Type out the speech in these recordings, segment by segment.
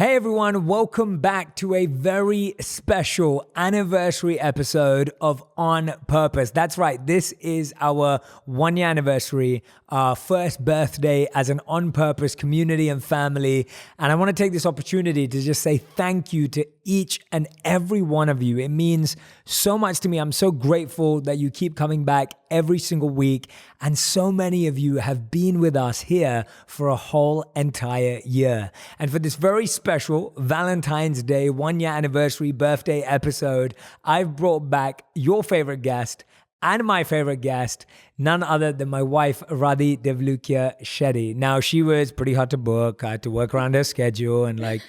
Hey everyone, welcome back to a very special anniversary episode of On Purpose. That's right, this is our 1 year anniversary, our first birthday as an On Purpose community and family. And I want to take this opportunity to just say thank you to each and every one of you. It means so much to me. I'm so grateful that you keep coming back every single week. And so many of you have been with us here for a whole entire year. And for this very special Valentine's Day 1 year anniversary birthday episode, I've brought back your favorite guest and my favorite guest, none other than my wife, Radhi and Shetty. Now, she was pretty hard to book. I had to work around her schedule and it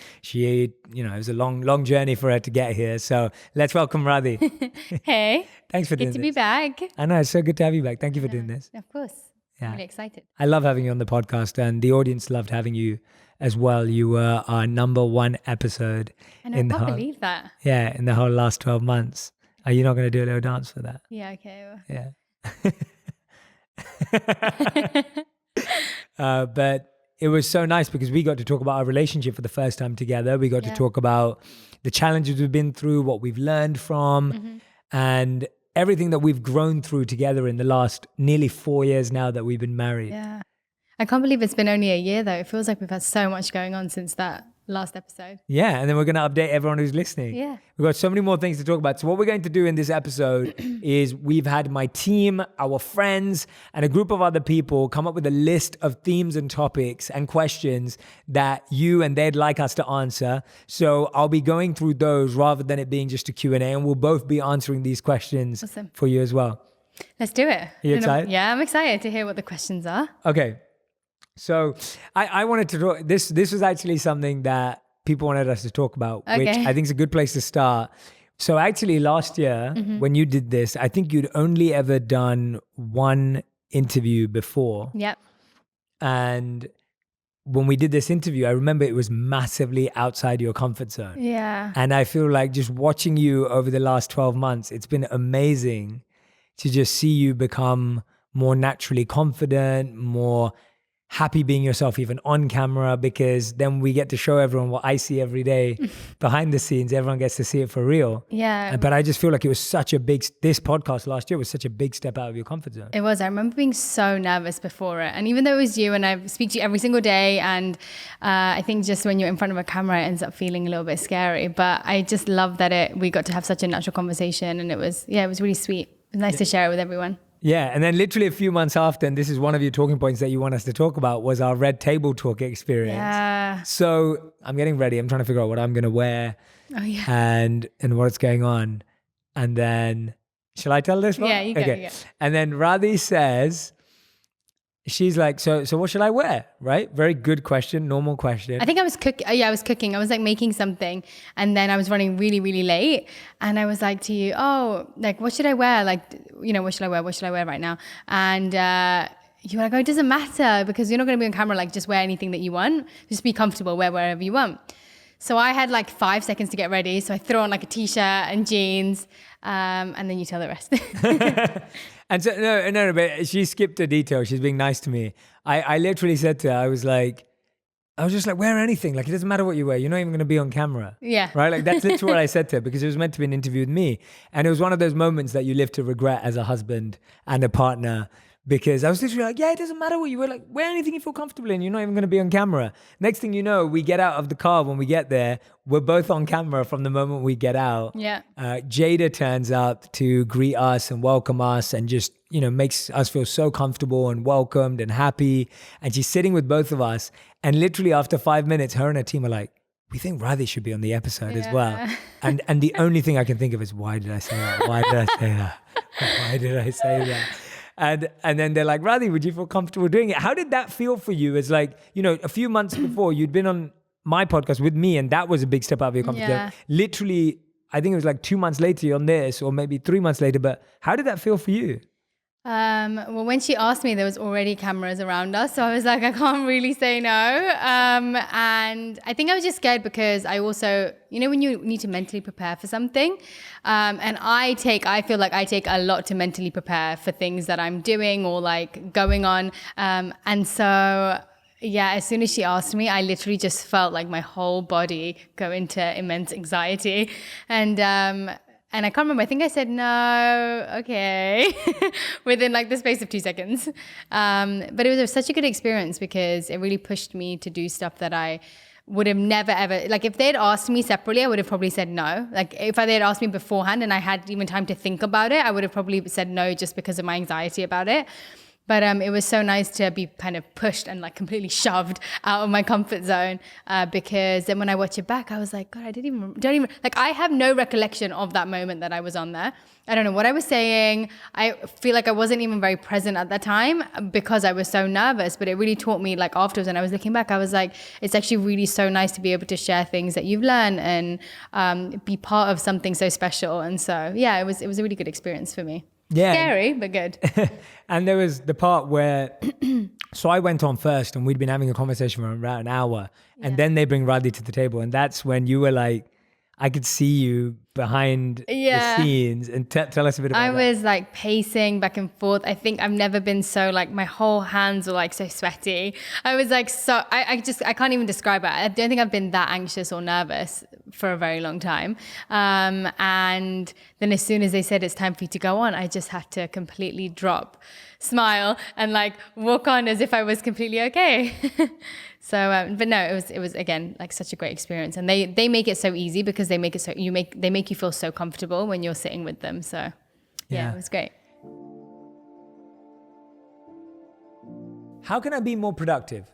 was a long journey for her to get here. So let's welcome Radhi. Hey. Thanks for doing this. Good to be back. I know, it's so good to have you back. Thank you for doing this. Of course. Yeah. I'm really excited. I love having you on the podcast, and the audience loved having you as well. You were our number one episode. And I can't believe that. Yeah, in the whole last 12 months. Are you not going to do a little dance for that? Yeah, okay. Yeah. But it was so nice because we got to talk about our relationship for the first time together. We got to talk about the challenges we've been through, what we've learned from, and everything that we've grown through together in the last nearly 4 years now that we've been married. Yeah. I can't believe it's been only a year though. It feels like we've had so much going on since that last episode. Yeah, and then we're going to update everyone who's listening. Yeah. We've got so many more things to talk about. So what we're going to do in this episode is we've had my team, our friends, and a group of other people come up with a list of themes and topics and questions that you and they'd like us to answer. So I'll be going through those rather than it being just a Q&A, and we'll both be answering these questions for you as well. Let's do it. Are you excited? Yeah, I'm excited to hear what the questions are. Okay. So I wanted to talk, this was actually something that people wanted us to talk about, which I think is a good place to start. So actually last year when you did this, I think you'd only ever done one interview before. Yep. And when we did this interview, I remember it was massively outside your comfort zone. Yeah. And I feel like just watching you over the last 12 months, it's been amazing to just see you become more naturally confident, more happy being yourself even on camera, because then we get to show everyone what I see every day behind the scenes. Everyone gets to see it for real. Yeah. But I just feel like it was this podcast last year was such a big step out of your comfort zone. It was. I remember being so nervous before it. And even though it was you and I speak to you every single day, and I think just when you're in front of a camera, it ends up feeling a little bit scary. But I just love that we got to have such a natural conversation, and it was really sweet. It was nice to share it with everyone. Yeah, and then literally a few months after, and this is one of your talking points that you want us to talk about, was our Red Table Talk experience. Yeah. So I'm getting ready. I'm trying to figure out what I'm going to wear and what's going on. And then, shall I tell this one? Yeah, you go. Okay. And then Radhi says, she's like, so what should I wear? Right? Very good question, normal question. I think I was cooking. I was cooking. I was making something, and then I was running really, really late. And I was like to you, what should I wear? What should I wear? What should I wear right now? And you were like, it doesn't matter because you're not going to be on camera. Just wear anything that you want. Just be comfortable. Wear wherever you want. So I had 5 seconds to get ready. So I threw on a t-shirt and jeans, and then you tell the rest. And so, no, but she skipped a detail. She's being nice to me. I literally said to her, I was just like, wear anything. It doesn't matter what you wear. You're not even going to be on camera. Yeah. Right? That's literally what I said to her, because it was meant to be an interview with me. And it was one of those moments that you live to regret as a husband and a partner, because I was literally like, it doesn't matter what you wear. Wear anything you feel comfortable in. You're not even going to be on camera. Next thing you know, we get out of the car. When we get there, we're both on camera from the moment we get out. Yeah. Jada turns up to greet us and welcome us and just, makes us feel so comfortable and welcomed and happy. And she's sitting with both of us. And literally after 5 minutes, her and her team are like, we think Radhi should be on the episode as well. And the only thing I can think of is, why did I say that? Why did I say that? Why did I say that? And then they're like, Radhi, would you feel comfortable doing it? How did that feel for you? It's a few months before you'd been on my podcast with me, and that was a big step out of your comfort zone. Literally, I think it was 2 months later you're on this, or maybe 3 months later. But how did that feel for you? Well, when she asked me, there was already cameras around us. So I was like, I can't really say no. And I think I was just scared because I also, when you need to mentally prepare for something, and I feel like I take a lot to mentally prepare for things that I'm doing or going on. And so Yeah, as soon as she asked me, I literally just felt like my whole body go into immense anxiety. And I can't remember, I think I said no, okay, within like the space of 2 seconds. But it was such a good experience because it really pushed me to do stuff that I would have never ever, like if they'd asked me separately, I would have probably said no. Like if they'd asked me beforehand and I had even time to think about it, I would have probably said no just because of my anxiety about it. But it was so nice to be kind of pushed and like completely shoved out of my comfort zone because then when I watch it back, I was like, God, I don't even, like I have no recollection of that moment that I was on there. I don't know what I was saying. I feel like I wasn't even very present at that time because I was so nervous, but it really taught me like afterwards when I was looking back, I was like, it's actually really so nice to be able to share things that you've learned and be part of something so special. And so, yeah, it was a really good experience for me. Yeah. Scary, but good. And there was the part where, so I went on first and we'd been having a conversation for around an hour and then they bring Radhi to the table. And that's when you were like, I could see you behind the scenes and tell us a bit about that. I was like pacing back and forth. I think I've never been so like, my whole hands were like so sweaty. I was like, I can't even describe it. I don't think I've been that anxious or nervous for a very long time. And then as soon as they said it's time for you to go on, I just had to completely drop, smile and like walk on as if I was completely okay. So, but no, it was again, like such a great experience. And they make it so easy because they make you feel so comfortable when you're sitting with them. So yeah, it was great. How can I be more productive?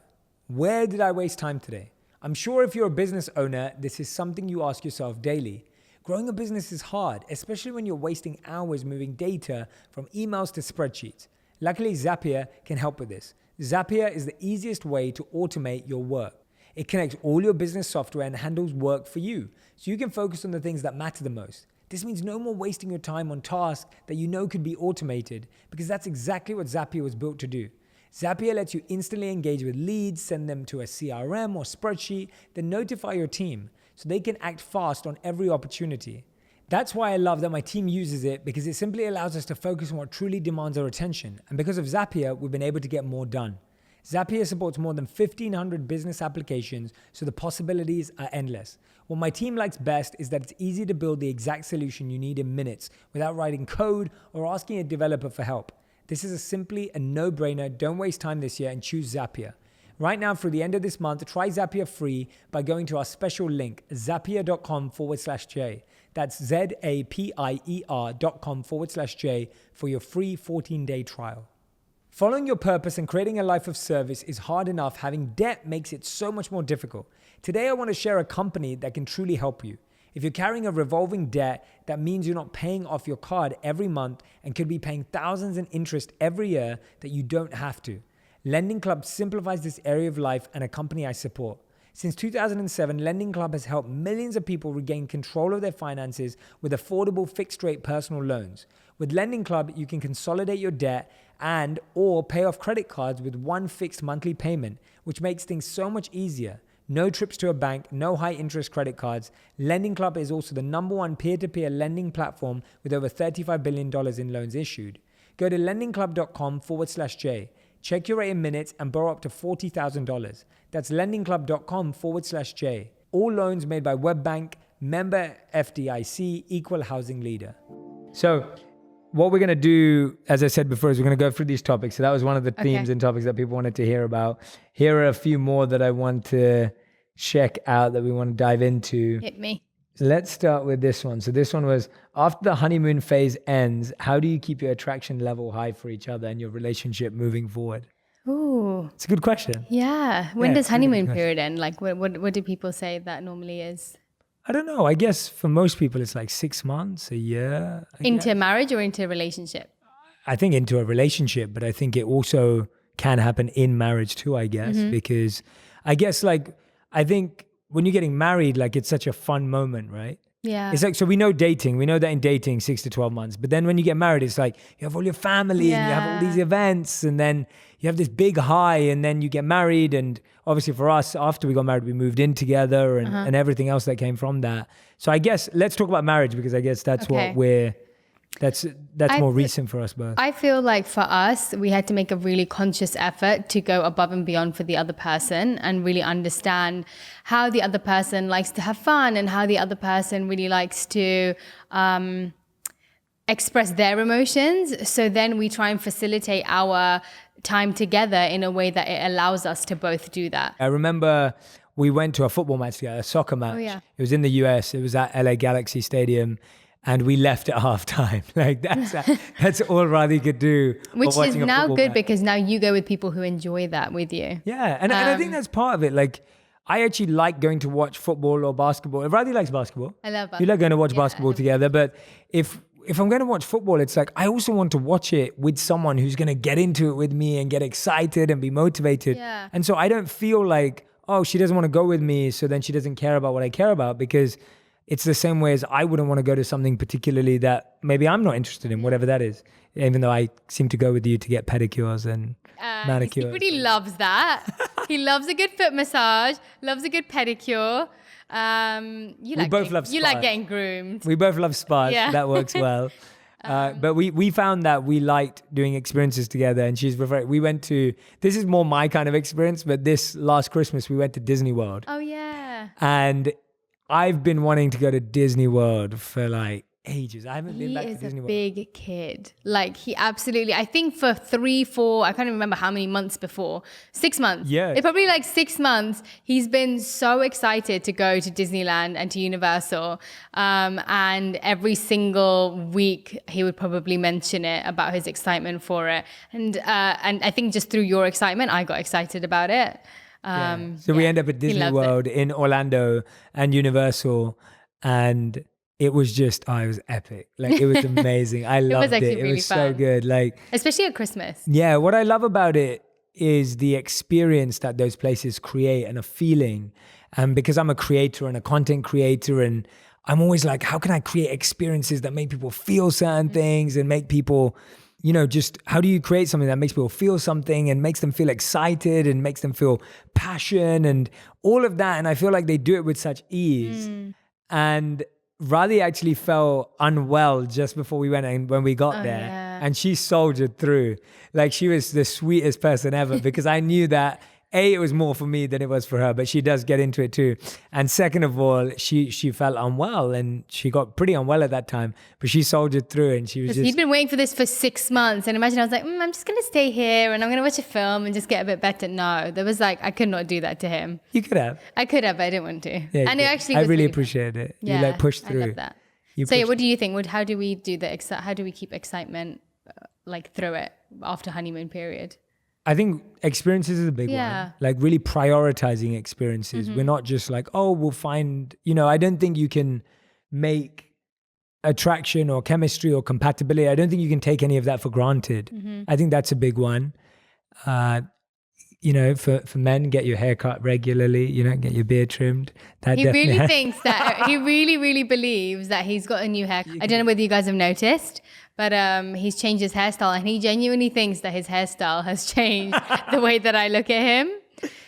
Where did I waste time today? I'm sure if you're a business owner, this is something you ask yourself daily. Growing a business is hard, especially when you're wasting hours moving data from emails to spreadsheets. Luckily, Zapier can help with this. Zapier is the easiest way to automate your work. It connects all your business software and handles work for you, so you can focus on the things that matter the most. This means no more wasting your time on tasks that you know could be automated, because that's exactly what Zapier was built to do. Zapier lets you instantly engage with leads, send them to a CRM or spreadsheet, then notify your team so they can act fast on every opportunity. That's why I love that my team uses it, because it simply allows us to focus on what truly demands our attention. And because of Zapier, we've been able to get more done. Zapier supports more than 1,500 business applications, so the possibilities are endless. What my team likes best is that it's easy to build the exact solution you need in minutes without writing code or asking a developer for help. This is simply a no-brainer. Don't waste time this year and choose Zapier. Right now, through the end of this month, try Zapier free by going to our special link, zapier.com/J. That's zapier.com/J for your free 14-day trial. Following your purpose and creating a life of service is hard enough. Having debt makes it so much more difficult. Today, I want to share a company that can truly help you. If you're carrying a revolving debt, that means you're not paying off your card every month and could be paying thousands in interest every year that you don't have to. Lending Club simplifies this area of life, and a company I support. Since 2007, Lending Club has helped millions of people regain control of their finances with affordable fixed-rate personal loans. With Lending Club, you can consolidate your debt and or pay off credit cards with one fixed monthly payment, which makes things so much easier. No trips to a bank, no high-interest credit cards. Lending Club is also the #1 peer-to-peer lending platform with over $35 billion in loans issued. Go to lendingclub.com/J. Check your rate in minutes and borrow up to $40,000. That's lendingclub.com/J. All loans made by WebBank, member FDIC, equal housing leader. So what we're going to do, as I said before, is we're going to go through these topics. So that was one of the themes and topics that people wanted to hear about. Here are a few more that I want to check out, that we want to dive into. Hit me. Let's start with this one. So this one was, after the honeymoon phase ends, how do you keep your attraction level high for each other and your relationship moving forward? Ooh. It's a good question. Yeah. When does honeymoon period end? Like what do people say that normally is? I don't know. I guess for most people, it's like 6 months, a year. Into marriage or into a relationship? I think into a relationship, but I think it also can happen in marriage too, I guess, because I guess I think when you're getting married, like it's such a fun moment, right? Yeah. It's like, so we know that in dating 6 to 12 months, but then when you get married, it's like you have all your family and you have all these events, and then you have this big high, and then you get married. And obviously for us, after we got married, we moved in together and everything else that came from that. So I guess let's talk about marriage, because I guess that's what we're That's I more fe- recent for us both. I feel like for us, we had to make a really conscious effort to go above and beyond for the other person and really understand how the other person likes to have fun and how the other person really likes to express their emotions. So then we try and facilitate our time together in a way that it allows us to both do that. I remember we went to a football match together, a soccer match. Oh, yeah. It was in the US. It was at LA Galaxy Stadium. And we left at halftime. Like that's all Radhi could do. Which is now good match. because now you go with people who enjoy that with you. Yeah, and I think that's part of it. Like, I actually like going to watch football or basketball. Radhi likes basketball. I love basketball. You like going to watch basketball together. But if I'm going to watch football, it's like I also want to watch it with someone who's going to get into it with me and get excited and be motivated. Yeah. And so I don't feel like, oh, she doesn't want to go with me, so then she doesn't care about what I care about, because it's the same way as I wouldn't want to go to something particularly that maybe I'm not interested in, whatever that is. Even though I seem to go with you to get pedicures and manicures. He really loves that. He loves a good foot massage, loves a good pedicure. You like getting groomed. We both love spas. Yeah. That works well. But we found that we liked doing experiences together, and we went to, this is more my kind of experience, but this last Christmas we went to Disney World. Oh yeah. And I've been wanting to go to Disney World for like ages. I haven't been back to Disney World. He is a big kid. Like he absolutely, I think for 3, 4, I can't even remember how many months before. 6 months. Yeah. It's probably like 6 months. He's been so excited to go to Disneyland and to Universal. And every single week he would probably mention it about his excitement for it. And I think just through your excitement, I got excited about it. We end up at Disney World in Orlando and Universal, and it was just, it was epic. Like, it was amazing. I loved it. It was so good. Like, especially at Christmas. Yeah, what I love about it is the experience that those places create and a feeling. And because I'm a creator and a content creator, and I'm always like, how can I create experiences that make people feel certain things and make people, just how do you create something that makes people feel something and makes them feel excited and makes them feel passion and all of that. And I feel like they do it with such ease. And Radhi actually felt unwell just before we went, and when we got there, and she soldiered through. Like, she was the sweetest person ever, because I knew that it was more for me than it was for her, but she does get into it too. And second of all, she felt unwell, and she got pretty unwell at that time, but she soldiered through, and she was just... He'd been waiting for this for 6 months, and imagine I was like, I'm just going to stay here and I'm going to watch a film and just get a bit better. No, there was like, I could not do that to him. You could have. I could have, but I didn't want to. Yeah, and it actually I was really fun. appreciated it. Yeah, You pushed through. I love that. What do you think? How do we do how do we keep excitement through it after honeymoon period? I think experiences is a big one. Like, really prioritizing experiences. We're not just like, we'll find, I don't think you can make attraction or chemistry or compatibility. I don't think you can take any of that for granted. I think that's a big one. For men, get your hair cut regularly, get your beard trimmed. He really thinks that, he really, really believes that he's got a new hair. I don't know whether you guys have noticed, but he's changed his hairstyle, and he genuinely thinks that his hairstyle has changed the way that I look at him.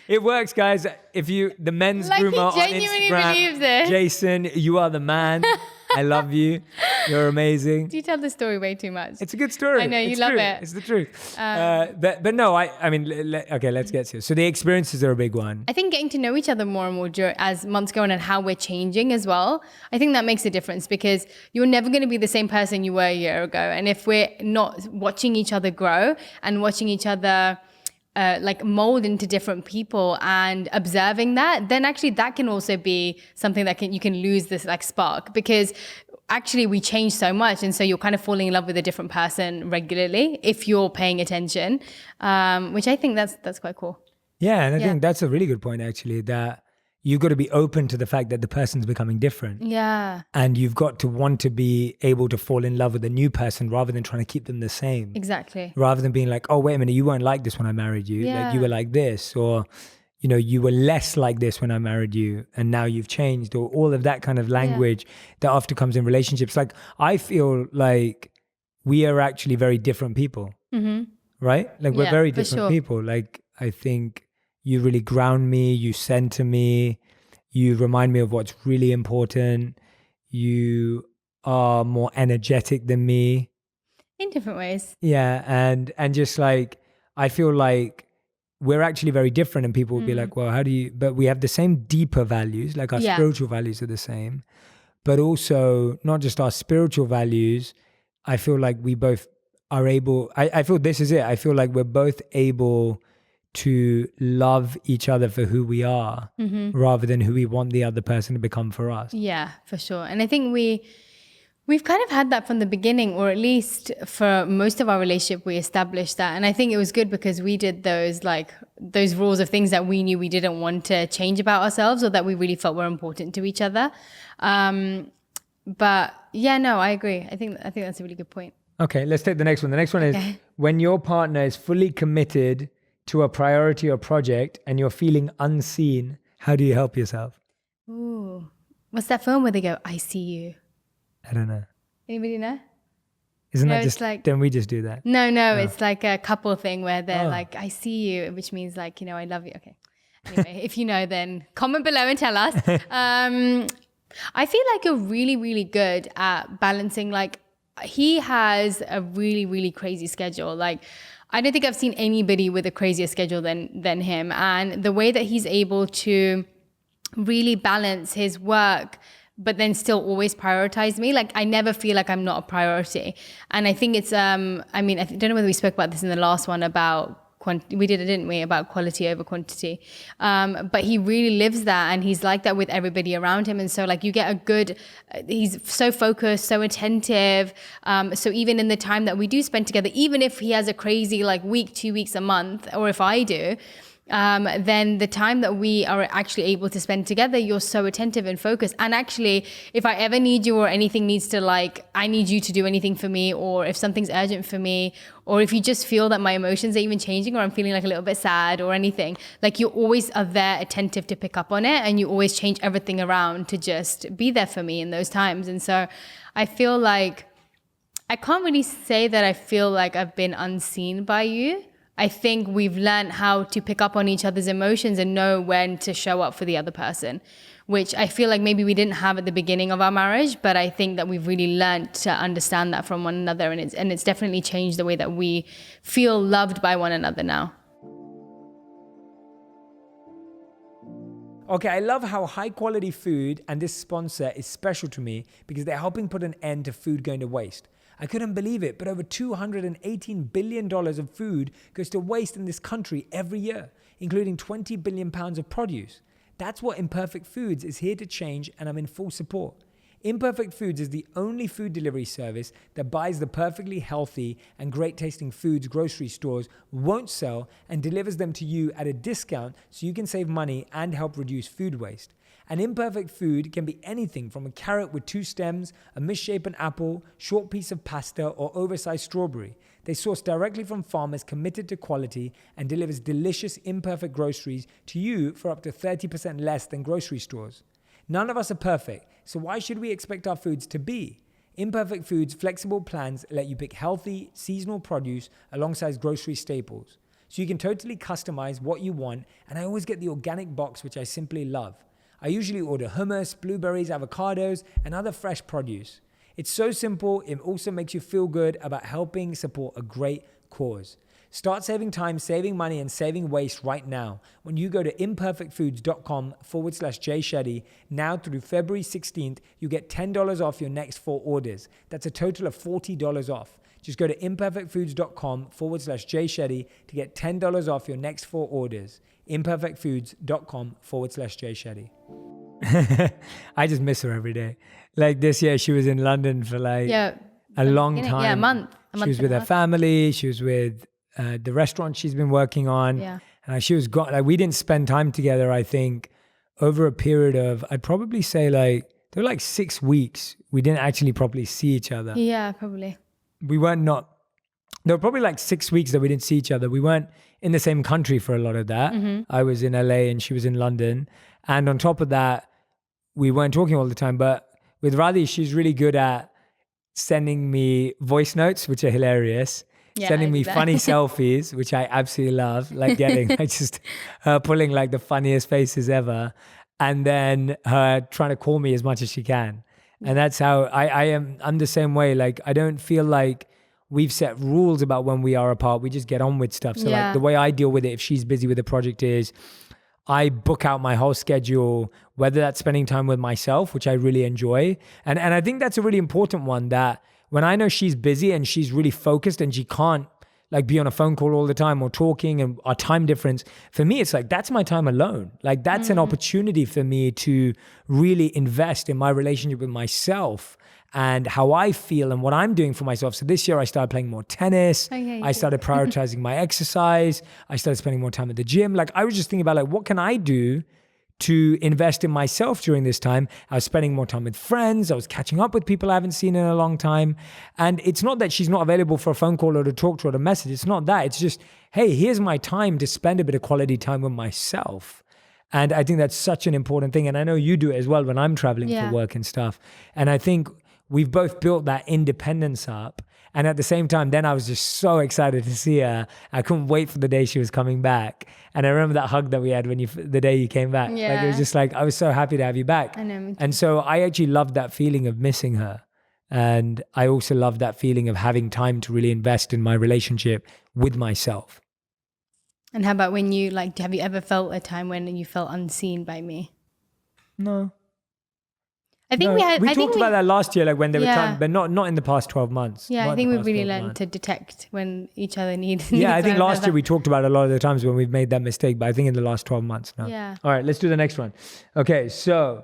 It works, guys. If the men's groomer on Instagram, believes it. Jason, you are the man. I love you. You're amazing. You tell the story way too much. It's a good story. I know, you love it. It's the truth. But no, okay, let's get to it. So the experiences are a big one. I think getting to know each other more and more as months go on, and how we're changing as well. I think that makes a difference, because you're never going to be the same person you were a year ago. And if we're not watching each other grow and watching each other mold into different people and observing that, then actually that can also be something that you can lose this spark, because actually we change so much, and so you're kind of falling in love with a different person regularly if you're paying attention, which I think that's quite cool. Yeah, and I think that's a really good point, actually, that you've got to be open to the fact that the person's becoming different. Yeah. And you've got to want to be able to fall in love with a new person rather than trying to keep them the same. Exactly. Rather than being like, oh, wait a minute, you weren't like this when I married you. Yeah. Like, you were like this, or, you were less like this when I married you, and now you've changed, or all of that kind of language that often comes in relationships. Like, I feel like we are actually very different people, right? Like, we're very different people. Like, I think you really ground me, you center me, you remind me of what's really important. You are more energetic than me. In different ways. Yeah, and just like I feel like we're actually very different, and people will be like, well, how do you, but we have the same deeper values, like our spiritual values are the same, but also not just our spiritual values. I feel like we both are able, I feel this is it. I feel like we're both able to love each other for who we are rather than who we want the other person to become for us. Yeah, for sure. And I think we've kind of had that from the beginning, or at least for most of our relationship, we established that. And I think it was good because we did those rules of things that we knew we didn't want to change about ourselves, or that we really felt were important to each other. But yeah, no, I agree. I think that's a really good point. Okay, let's take the next one. The next one is when your partner is fully committed to a priority or project and you're feeling unseen, how do you help yourself? Ooh, what's that film where they go, I see you? I don't know. Anybody know? Isn't that just like, don't we just do that? No, it's like a couple thing where they're like, I see you, which means like, you know, I love you. Okay. Anyway, if you know, then comment below and tell us. I feel like you're really, really good at balancing. Like, he has a really, really crazy schedule. Like, I don't think I've seen anybody with a crazier schedule than him. And the way that he's able to really balance his work, but then still always prioritize me. Like, I never feel like I'm not a priority. And I think it's, I don't know whether we spoke about this in the last one about we did it, didn't we, about quality over quantity. But he really lives that, and he's like that with everybody around him. And so like you get a good, he's so focused, so attentive. So even in the time that we do spend together, even if he has a crazy like week, 2 weeks, a month, or if I do, then the time that we are actually able to spend together, you're so attentive and focused. And actually, if I ever need you or anything needs to like, I need you to do anything for me, or if something's urgent for me, or if you just feel that my emotions are even changing, or I'm feeling like a little bit sad or anything, like you always are there attentive to pick up on it, and you always change everything around to just be there for me in those times. And so I feel like, I can't really say that I feel like I've been unseen by you. I think we've learned how to pick up on each other's emotions and know when to show up for the other person, which I feel like maybe we didn't have at the beginning of our marriage, but I think that we've really learned to understand that from one another, and it's definitely changed the way that we feel loved by one another now. Okay, I love how high quality food and this sponsor is special to me because they're helping put an end to food going to waste. I couldn't believe it, but over $218 billion of food goes to waste in this country every year, including 20 billion pounds of produce. That's what Imperfect Foods is here to change, and I'm in full support. Imperfect Foods is the only food delivery service that buys the perfectly healthy and great tasting foods grocery stores won't sell and delivers them to you at a discount so you can save money and help reduce food waste. An imperfect food can be anything from a carrot with 2 stems, a misshapen apple, short piece of pasta, or oversized strawberry. They source directly from farmers committed to quality and delivers delicious imperfect groceries to you for up to 30% less than grocery stores. None of us are perfect, so why should we expect our foods to be? Imperfect Foods' flexible plans let you pick healthy, seasonal produce alongside grocery staples. So you can totally customize what you want, and I always get the organic box, which I simply love. I usually order hummus, blueberries, avocados, and other fresh produce. It's so simple, it also makes you feel good about helping support a great cause. Start saving time, saving money, and saving waste right now when you go to imperfectfoods.com/Jay Shetty. Now through February 16th, you get $10 off your next 4 orders. That's a total of $40 off. Just go to imperfectfoods.com/Jay Shetty to get $10 off your next 4 orders. imperfectfoods.com/Jay Shetty. I just miss her every day. Like this year, she was in London for like a long time. Yeah, a month. She was with her family. She was with the restaurant she's been working on. Yeah. And she was gone. Like we didn't spend time together, I think, over a period of, I'd probably say like, there were like 6 weeks. We didn't actually properly see each other. Yeah, probably. There were probably like 6 weeks that we didn't see each other. We weren't in the same country for a lot of that. Mm-hmm. I was in LA and she was in London. And on top of that, we weren't talking all the time. But with Radhi, she's really good at sending me voice notes, which are hilarious. Yeah, sending me funny selfies, which I absolutely love, like getting like just her pulling like the funniest faces ever. And then her trying to call me as much as she can. And that's how I am. I'm the same way. Like, I don't feel like we've set rules about when we are apart. We just get on with stuff. So like the way I deal with it, if she's busy with the project, is I book out my whole schedule, whether that's spending time with myself, which I really enjoy. And I think that's a really important one, that when I know she's busy and she's really focused and she can't like be on a phone call all the time or talking, and our time difference, for me, it's like, that's my time alone. Like, that's an opportunity for me to really invest in my relationship with myself and how I feel and what I'm doing for myself. So this year I started playing more tennis. I started prioritizing my exercise. I started spending more time at the gym. Like, I was just thinking about like, what can I do to invest in myself during this time? I was spending more time with friends. I was catching up with people I haven't seen in a long time. And it's not that she's not available for a phone call or to talk to her or to message. It's not that. It's just, hey, here's my time to spend a bit of quality time with myself. And I think that's such an important thing. And I know you do it as well when I'm traveling for work and stuff. And I think we've both built that independence up. And at the same time, then I was just so excited to see her. I couldn't wait for the day she was coming back. And I remember that hug that we had the day you came back. Yeah. Like, it was just like, I was so happy to have you back. I know. And so I actually loved that feeling of missing her. And I also loved that feeling of having time to really invest in my relationship with myself. And how about when you, like, have you ever felt a time when you felt unseen by me? No. I think we talked about that last year, like when they were trying, but not in the past 12 months. Yeah, I think we really learned to detect when each other needs. Yeah, I think last year we talked about a lot of the times when we've made that mistake, but I think in the last 12 months now. Yeah. All right, let's do the next one. Okay, so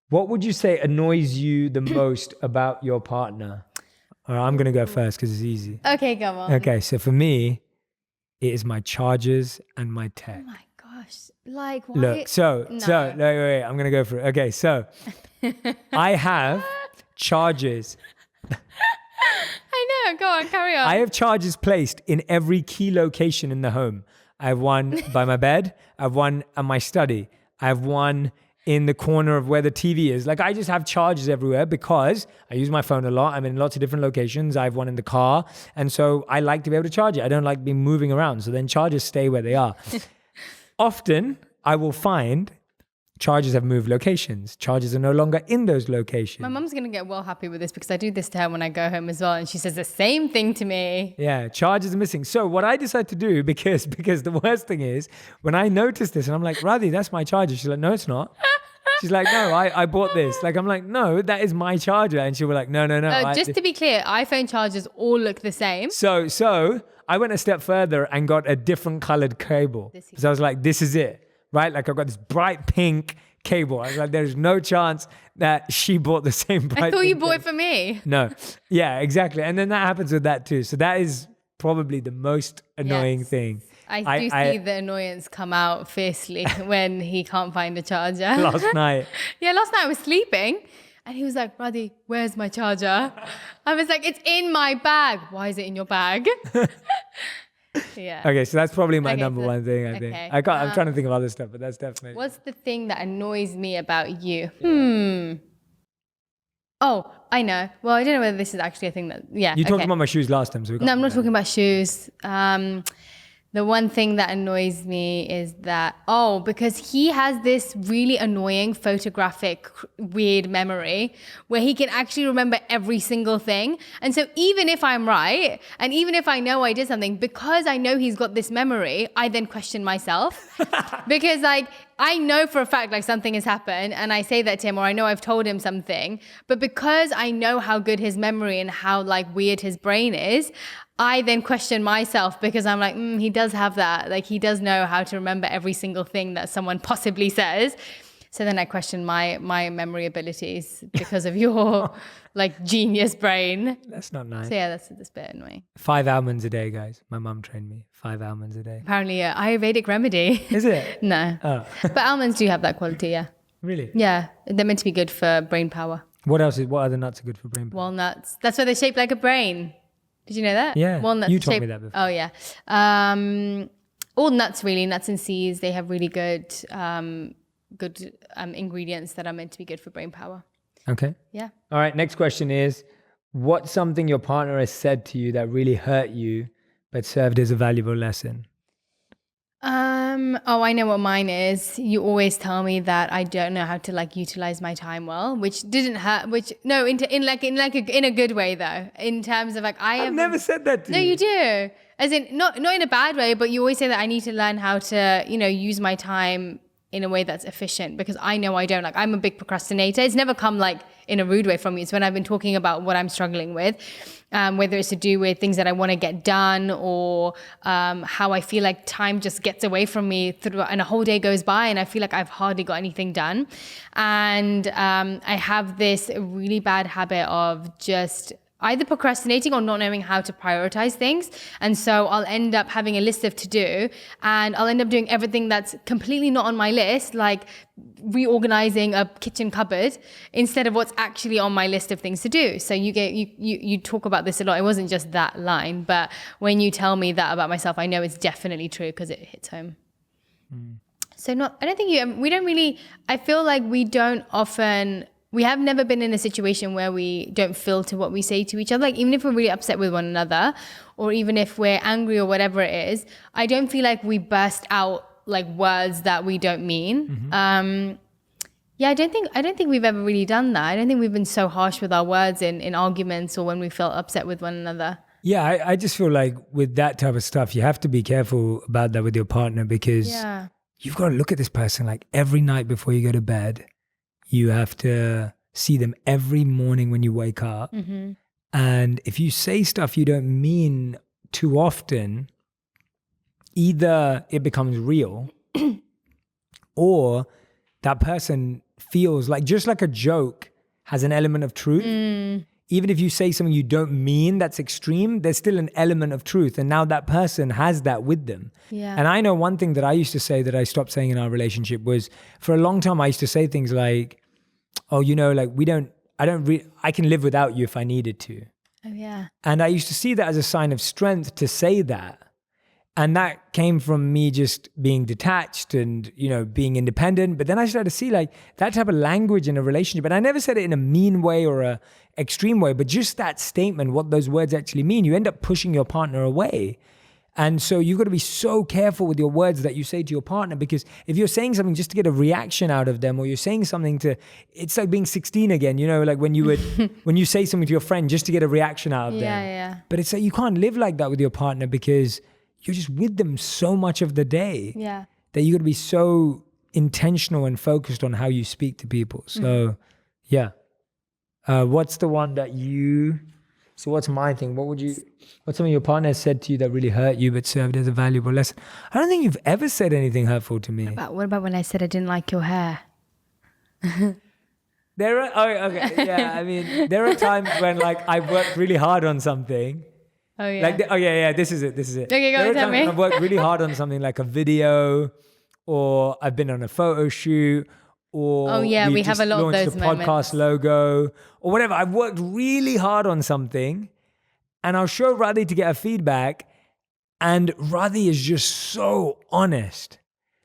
what would you say annoys you the most about your partner? All right, I'm going to go first because it's easy. Okay, go on. Okay, so for me, it is my chargers and my tech. Oh my gosh. Like, why? Look, wait, I'm going to go for it. Okay, so I have chargers. I know, go on, carry on. I have chargers placed in every key location in the home. I have one by my bed. I have one at my study. I have one in the corner of where the TV is. Like, I just have chargers everywhere because I use my phone a lot. I'm in lots of different locations. I have one in the car. And so I like to be able to charge it. I don't like being moving around. So then chargers stay where they are. Often I will find chargers have moved locations. Chargers are no longer in those locations. My mum's going to get well happy with this because I do this to her when I go home as well. And she says the same thing to me. Yeah, chargers are missing. So what I decided to do, because the worst thing is when I noticed this and I'm like, Radhi, that's my charger. She's like, no, it's not. She's like, no, I bought this. Like, I'm like, no, that is my charger. And she'll be like, no. Just to be clear, iPhone chargers all look the same. So I went a step further and got a different colored cable. So I was like, this is it, right? Like, I've got this bright pink cable. I was like, there's no chance that she bought the same bright I thought you pink bought cable. it for me. No. Yeah, exactly. And then that happens with that too. So that is probably the most annoying thing. I do see the annoyance come out fiercely when he can't find a charger. Last night. Yeah, last night I was sleeping and he was like, Radhi, where's my charger? I was like, it's in my bag. Why is it in your bag? Yeah. Okay, so that's probably my number one thing, I think. Okay. I'm trying to think of other stuff, but that's definitely. What's the thing that annoys me about you? Oh, I know. Well, I don't know whether this is actually a thing that, You talked about my shoes last time, so we got. No, I'm not talking about shoes. The one thing that annoys me is that, because he has this really annoying photographic weird memory where he can actually remember every single thing. And so even if I'm right, and even if I know I did something, because I know he's got this memory, I then question myself. Because like, I know for a fact like something has happened and I say that to him, or I know I've told him something, but because I know how good his memory and how like weird his brain is, I then question myself because I'm like, he does have that. Like he does know how to remember every single thing that someone possibly says. So then I question my memory abilities because of your like genius brain. That's not nice. So yeah, that's a bit annoying. 5 almonds a day, guys. My mum trained me. 5 almonds a day. Apparently, Ayurvedic remedy. Is it? No. Oh. But almonds do have that quality, yeah. Really? Yeah, they're meant to be good for brain power. What other nuts are good for brain power? Walnuts. That's why they're shaped like a brain. Did you know that? Yeah. Walnuts You told me that before. Oh, yeah. All nuts, really. Nuts and seeds, they have really good ingredients that are meant to be good for brain power. Okay. Yeah. All right. Next question is, what's something your partner has said to you that really hurt you, but served as a valuable lesson? I know what mine is. You always tell me that I don't know how to like utilize my time well, which didn't hurt. In a good way though. In terms of like I've never said that to you. No, you do. As in not in a bad way, but you always say that I need to learn how to use my time in a way that's efficient, because I know I don't. Like, I'm a big procrastinator. It's never come like in a rude way from me. It's when I've been talking about what I'm struggling with, whether it's to do with things that I want to get done, or how I feel like time just gets away from me and a whole day goes by and I feel like I've hardly got anything done. And I have this really bad habit of just either procrastinating or not knowing how to prioritize things. And so I'll end up having a list of to do, and I'll end up doing everything that's completely not on my list, like reorganizing a kitchen cupboard, instead of what's actually on my list of things to do. So you talk about this a lot. It wasn't just that line, but when you tell me that about myself, I know it's definitely true because it hits home. So I feel like we have never been in a situation where we don't filter what we say to each other. Like, even if we're really upset with one another, or even if we're angry or whatever it is, I don't feel like we burst out like words that we don't mean. I don't think we've ever really done that. I don't think we've been so harsh with our words in arguments or when we felt upset with one another. Yeah, I just feel like with that type of stuff, you have to be careful about that with your partner, because you've got to look at this person like every night before you go to bed. You have to see them every morning when you wake up. Mm-hmm. And if you say stuff you don't mean too often, either it becomes real or that person feels like, just like a joke has an element of truth. Even if you say something you don't mean that's extreme, there's still an element of truth. And now that person has that with them. Yeah. And I know one thing that I used to say that I stopped saying in our relationship was, for a long time, I used to say things like, oh, like I can live without you if I needed to. Oh, yeah. And I used to see that as a sign of strength to say that. And that came from me just being detached and, being independent. But then I started to see like that type of language in a relationship. And I never said it in a mean way or a extreme way, but just that statement, what those words actually mean, you end up pushing your partner away. And so you've got to be so careful with your words that you say to your partner, because if you're saying something just to get a reaction out of them, or you're saying something it's like being 16 again, like when you say something to your friend just to get a reaction out of them. Yeah. But it's like, you can't live like that with your partner, because you're just with them so much of the day that you got to be so intentional and focused on how you speak to people. So what's the one that so what's my thing? What's something your partner has said to you that really hurt you but served as a valuable lesson? I don't think you've ever said anything hurtful to me. What about when I said I didn't like your hair? There are times when like I've worked really hard on something. Oh yeah. This is it. Okay, go and tell me. I've worked really hard on something like a video, or I've been on a photo shoot, or we have a lot of those moments. Podcast logo or whatever. I've worked really hard on something, and I'll show Radhi to get her feedback, and Radhi is just so honest.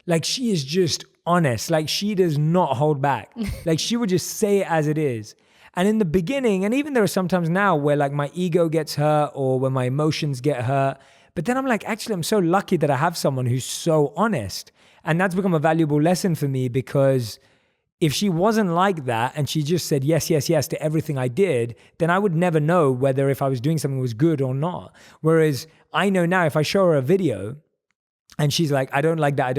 Like, she is just honest. Like, she does not hold back. Like, she would just say it as it is. And in the beginning, and even there are sometimes now where like my ego gets hurt or when my emotions get hurt, but then I'm like, actually, I'm so lucky that I have someone who's so honest. And that's become a valuable lesson for me, because if she wasn't like that and she just said yes to everything I did, then I would never know whether if I was doing something was good or not. Whereas I know now, if I show her a video and she's like, I don't like that,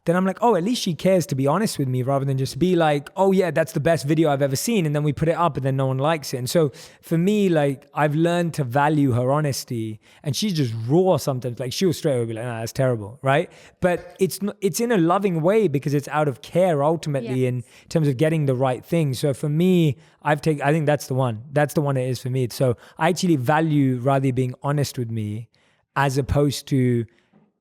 then I'm like, oh, at least she cares to be honest with me, rather than just be like, oh yeah, that's the best video I've ever seen, and then we put it up and then no one likes it. And so for me, like, I've learned to value her honesty, and she's just raw sometimes. Like, she'll straight away be like, nah, that's terrible, right? But it's in a loving way, because it's out of care ultimately in terms of getting the right thing. So for me, I think that's the one. That's the one it is for me. So I actually value Radhi being honest with me, as opposed to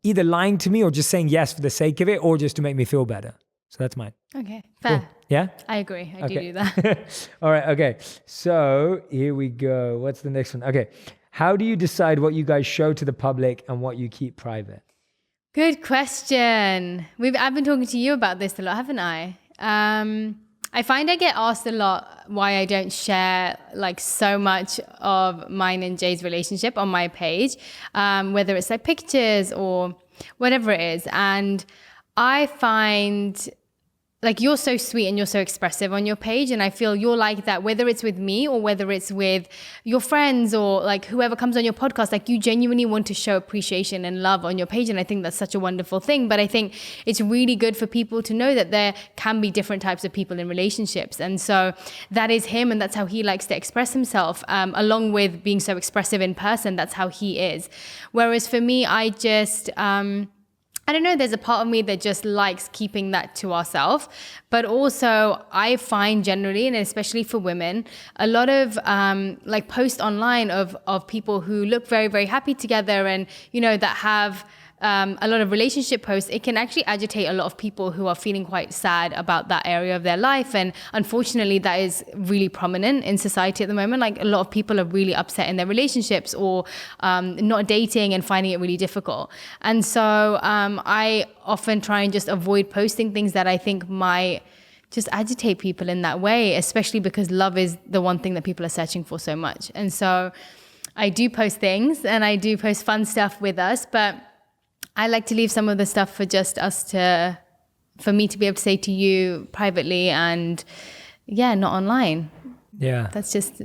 either lying to me or just saying yes for the sake of it, or just to make me feel better. So that's mine. Okay, fair. Cool. Yeah? I agree. I do that. All right, okay. So here we go. What's the next one? Okay. How do you decide what you guys show to the public and what you keep private? Good question. I've been talking to you about this a lot, haven't I? I find I get asked a lot why I don't share like so much of mine and Jay's relationship on my page, whether it's like pictures or whatever it is. And I find like you're so sweet and you're so expressive on your page. And I feel you're like that, whether it's with me or whether it's with your friends or like whoever comes on your podcast, like you genuinely want to show appreciation and love on your page. And I think that's such a wonderful thing. But I think it's really good for people to know that there can be different types of people in relationships. And so that is him. And that's how he likes to express himself, along with being so expressive in person. That's how he is. Whereas for me, I don't know, there's a part of me that just likes keeping that to ourselves. But also I find generally, and especially for women, a lot of like posts online of people who look very, very happy together and, you know, that have a lot of relationship posts. It can actually agitate a lot of people who are feeling quite sad about that area of their life. And unfortunately, that is really prominent in society at the moment. Like a lot of people are really upset in their relationships or not dating and finding it really difficult. And so I often try and just avoid posting things that I think might just agitate people in that way, especially because love is the one thing that people are searching for so much. And so I do post things and I do post fun stuff with us, but I like to leave some of the stuff for just us for me to be able to say to you privately and not online. Yeah. That's just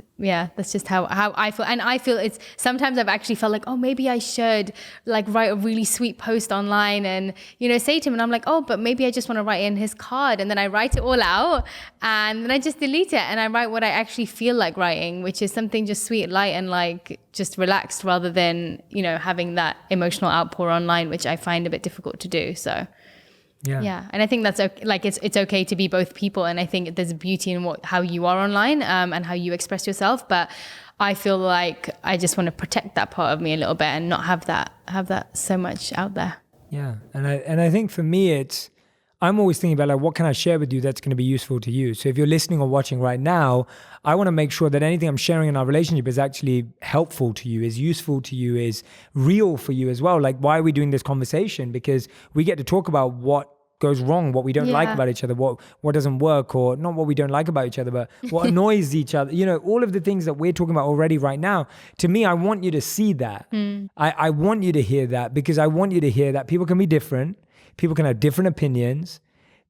how I feel. And I feel it's, sometimes I've actually felt like, oh, maybe I should like write a really sweet post online and, you know, say to him, and I'm like, oh, but maybe I just want to write in his card. And then I write it all out and then I just delete it and I write what I actually feel like writing, which is something just sweet, light, and like just relaxed, rather than, you know, having that emotional outpour online, which I find a bit difficult to do. So yeah. And I think that's okay. Like it's okay to be both people. And I think there's beauty in how you are online and how you express yourself. But I feel like I just want to protect that part of me a little bit and not have that so much out there. Yeah. And I think for me, I'm always thinking about like, what can I share with you that's going to be useful to you? So if you're listening or watching right now, I want to make sure that anything I'm sharing in our relationship is actually helpful to you, is useful to you, is real for you as well. Like, why are we doing this conversation? Because we get to talk about what goes wrong, what we don't like about each other, what doesn't work, or not what we don't like about each other, but what annoys each other. You know, all of the things that we're talking about already right now. To me, I want you to see that. I want you to hear that, because I want you to hear that people can be different. People can have different opinions.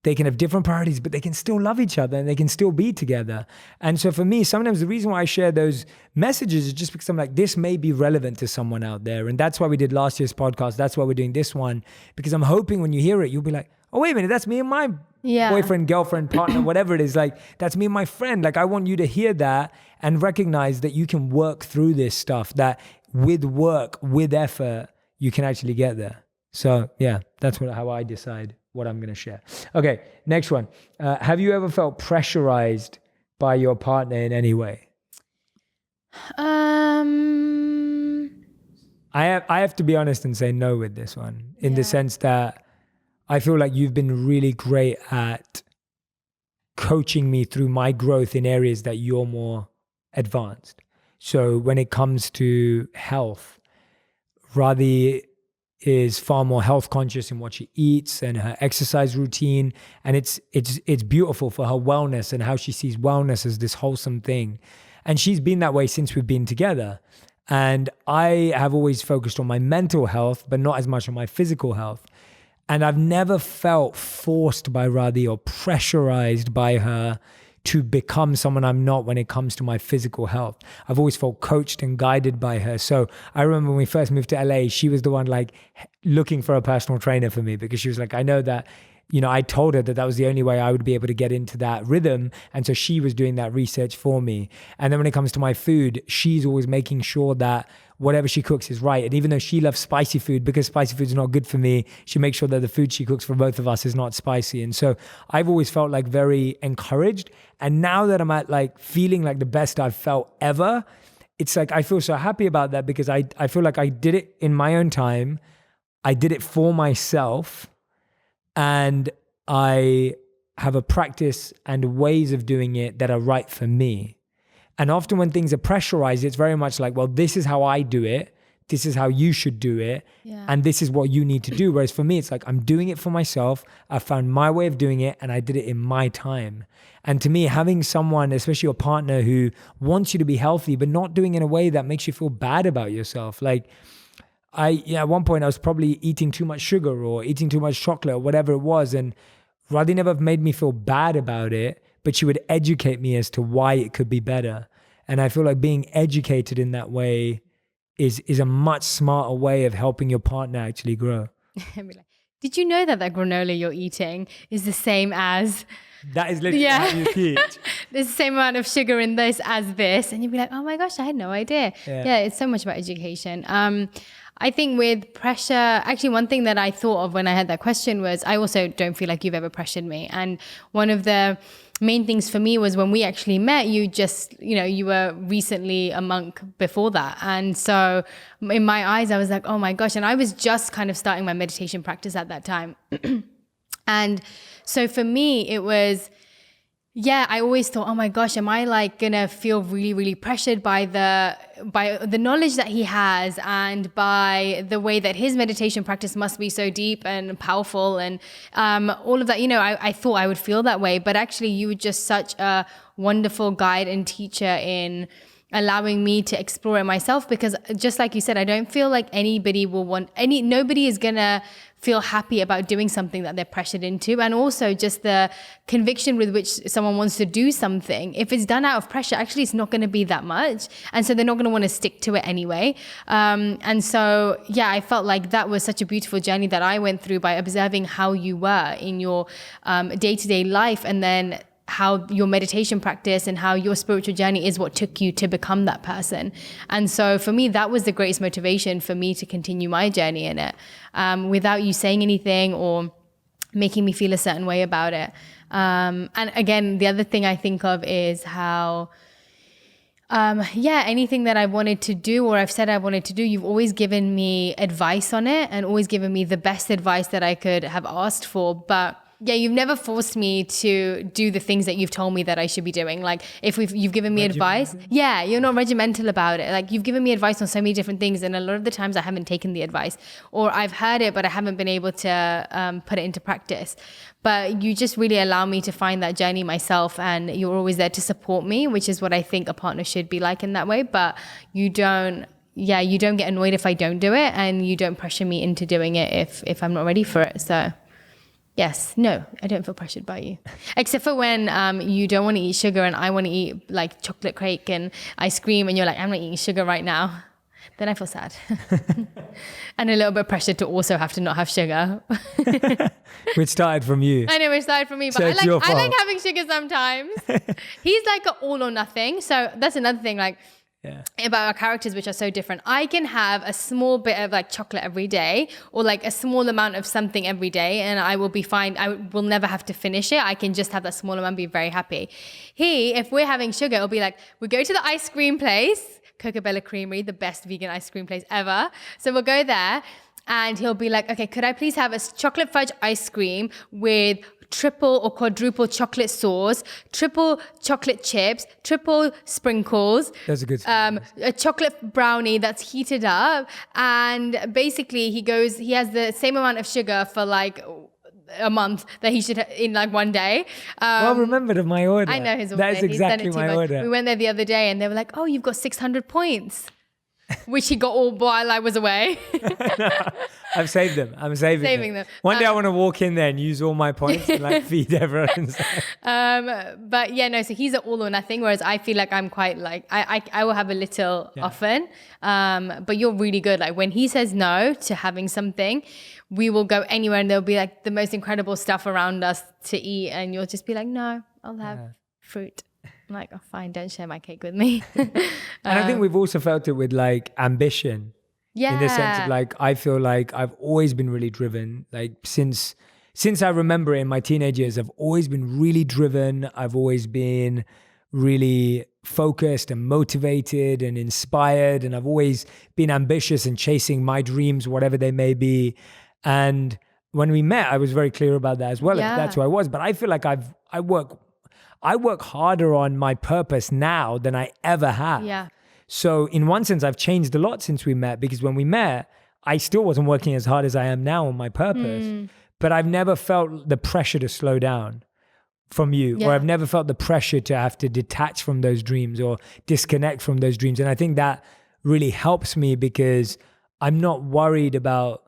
They can have different priorities, but they can still love each other and they can still be together. And so for me, sometimes the reason why I share those messages is just because I'm like, this may be relevant to someone out there. And that's why we did last year's podcast. That's why we're doing this one, because I'm hoping when you hear it, you'll be like, oh, wait a minute, that's me and my boyfriend, girlfriend, partner, whatever it is. Like, that's me and my friend. Like, I want you to hear that and recognize that you can work through this stuff, that with work, with effort, you can actually get there. So yeah, that's how I decide what I'm going to share. Okay, next one. Have you ever felt pressurized by your partner in any way? I have to be honest and say no with this one, in the sense that I feel like you've been really great at coaching me through my growth in areas that you're more advanced. So when it comes to health, Radhi is far more health conscious in what she eats and her exercise routine. And it's beautiful for her wellness and how she sees wellness as this wholesome thing. And she's been that way since we've been together. And I have always focused on my mental health, but not as much on my physical health. And I've never felt forced by Radhi or pressurized by her to become someone I'm not when it comes to my physical health. I've always felt coached and guided by her. So I remember when we first moved to LA, she was the one like looking for a personal trainer for me, because she was like, I know that, you know, I told her that was the only way I would be able to get into that rhythm. And so she was doing that research for me. And then when it comes to my food, she's always making sure that whatever she cooks is right. And even though she loves spicy food, because spicy food is not good for me, she makes sure that the food she cooks for both of us is not spicy. And so I've always felt like very encouraged. And now that I'm at like feeling like the best I've felt ever, it's like I feel so happy about that, because I feel like I did it in my own time. I did it for myself. And I have a practice and ways of doing it that are right for me. And often when things are pressurized, it's very much like, well, this is how I do it. This is how you should do it. Yeah. And this is what you need to do. Whereas for me, it's like, I'm doing it for myself. I found my way of doing it and I did it in my time. And to me, having someone, especially your partner, who wants you to be healthy, but not doing it in a way that makes you feel bad about yourself. Like, at one point I was probably eating too much sugar or eating too much chocolate or whatever it was. And Radhi never made me feel bad about it, but she would educate me as to why it could be better. And I feel like being educated in that way is a much smarter way of helping your partner actually grow. Did you know that granola you're eating is the same as... That is literally how you teach. There's the same amount of sugar in this as this. And you'd be like, oh my gosh, I had no idea. Yeah, it's so much about education. I think with pressure, actually one thing that I thought of when I had that question was, I also don't feel like you've ever pressured me. And one of the main things for me was when we actually met, you were recently a monk before that. And so in my eyes, I was like, oh my gosh. And I was just kind of starting my meditation practice at that time. And so for me, it was, I always thought, oh my gosh, am I like gonna feel really, really pressured by the knowledge that he has and by the way that his meditation practice must be so deep and powerful and all of that. I thought I would feel that way, but actually you were just such a wonderful guide and teacher in allowing me to explore it myself, because just like you said, I don't feel like nobody is gonna feel happy about doing something that they're pressured into. And also just the conviction with which someone wants to do something, if it's done out of pressure, actually it's not going to be that much, and so they're not going to want to stick to it anyway. And so I felt like that was such a beautiful journey that I went through by observing how you were in your day-to-day life, and then how your meditation practice and how your spiritual journey is what took you to become that person. And so for me, that was the greatest motivation for me to continue my journey in it, without you saying anything or making me feel a certain way about it. And again, the other thing I think of is how, anything that I wanted to do or I've said I wanted to do, you've always given me advice on it and always given me the best advice that I could have asked for. But you've never forced me to do the things that you've told me that I should be doing. Like you've given me advice. Yeah, you're not regimental about it. Like you've given me advice on so many different things, and a lot of the times I haven't taken the advice, or I've heard it, but I haven't been able to put it into practice. But you just really allow me to find that journey myself, and you're always there to support me, which is what I think a partner should be like in that way. But you don't get annoyed if I don't do it, and you don't pressure me into doing it if I'm not ready for it. So yes, no, I don't feel pressured by you. Except for when you don't want to eat sugar and I want to eat like chocolate cake and ice cream, and you're like, I'm not eating sugar right now. Then I feel sad. And a little bit pressured to also have to not have sugar. Which started from you. I know, it started from me, but So I like having sugar sometimes. He's like an all or nothing. So that's another thing, like, about our characters, which are so different. I can have a small bit of like chocolate every day, or like a small amount of something every day, and I will be fine. I will never have to finish it. I can just have that small amount and be very happy. If we're having sugar, it'll be like, we go to the ice cream place, Cocobella Creamery, the best vegan ice cream place ever. So we'll go there, and he'll be like, okay, could I please have a chocolate fudge ice cream with triple or quadruple chocolate sauce, triple chocolate chips, triple sprinkles. That's a good a chocolate brownie that's heated up. And basically he has the same amount of sugar for like a month that he should in like one day. Well remembered of my order. I know his order. That is exactly my order. We went there the other day and they were like, oh, you've got 600 points. Which he got all while I was away. No, I've saved them. I'm saving them. One day I want to walk in there and use all my points and like feed everyone. But yeah, no, so he's an all or nothing, whereas I feel like I'm quite like, I will have a little often. But you're really good. Like when he says no to having something, we will go anywhere and there'll be like the most incredible stuff around us to eat. And you'll just be like, no, I'll have fruit. I'm like, oh, fine, don't share my cake with me. And I think we've also felt it with like ambition. Yeah. In the sense of like, I feel like I've always been really driven. Like since I remember in my teenage years, I've always been really driven. I've always been really focused and motivated and inspired. And I've always been ambitious and chasing my dreams, whatever they may be. And when we met, I was very clear about that as well. Yeah. That's who I was. But I feel like I work harder on my purpose now than I ever have. Yeah. So in one sense, I've changed a lot since we met, because when we met, I still wasn't working as hard as I am now on my purpose, but I've never felt the pressure to slow down from you, or I've never felt the pressure to have to detach from those dreams or disconnect from those dreams. And I think that really helps me, because I'm not worried about